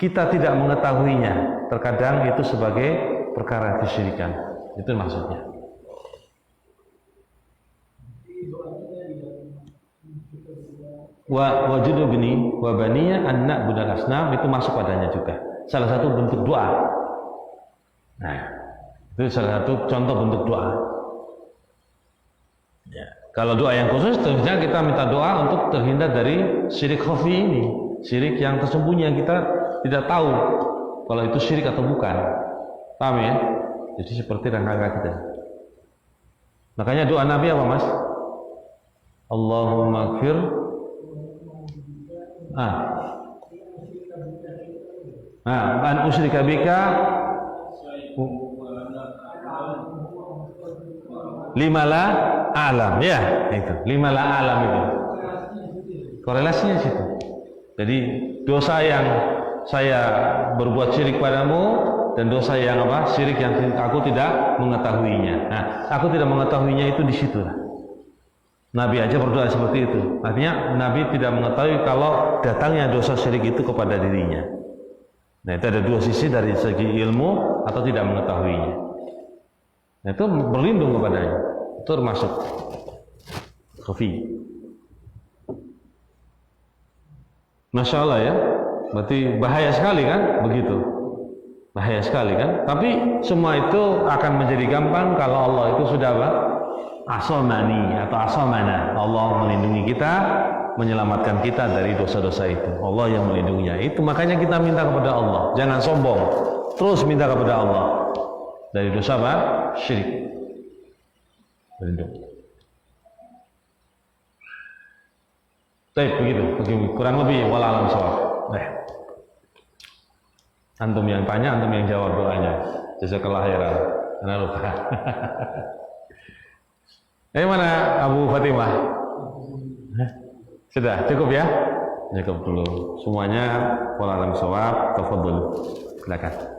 kita tidak mengetahuinya. Terkadang itu sebagai perkara kesyirikan. Itu maksudnya. Wa junubni wa baniya an na'budal asnam, itu masuk padanya juga. Salah satu bentuk doa. Nah, itu salah satu contoh bentuk doa. Ya. Kalau doa yang khusus, tentunya kita minta doa untuk terhindar dari syirik khafi ini, syirik yang tersembunyi yang kita tidak tahu kalau itu syirik atau bukan. Paham ya? Jadi seperti rangka kita. Makanya doa Nabi apa, Mas? Allahumma ighfir an usyrika bika lima la alam, ya itu lima la alam, itu korelasinya situ. Jadi dosa yang saya berbuat syirik padamu dan dosa yang syirik yang aku tidak mengetahuinya. Nah, aku tidak mengetahuinya itu di situ. Nabi aja berdoa seperti itu. Artinya Nabi tidak mengetahui kalau datangnya dosa syirik itu kepada dirinya. Nah, itu ada dua sisi, dari segi ilmu atau tidak mengetahuinya. Nah, itu berlindung kepadanya. Itu termasuk khafi. Masya Allah ya. Berarti bahaya sekali kan? Begitu. Bahaya sekali kan? Tapi semua itu akan menjadi gampang kalau Allah itu sudah asamani atau asamana. Allah melindungi kita menyelamatkan kita dari dosa-dosa itu. Allah yang melindunginya. Itu makanya kita minta kepada Allah. Jangan sombong. Terus minta kepada Allah dari dosa apa? Syirik. Berlindung. Baik, begitu. Kurang lebih wala alam shawab. Antum yang tanya, antum yang jawab doanya. Jazakallah khairan. Karena lupa. Mana Abu Fatimah? Sudah cukup ya? Cukup dulu. Semuanya wala alam shawab. Tafadhol. Silakan.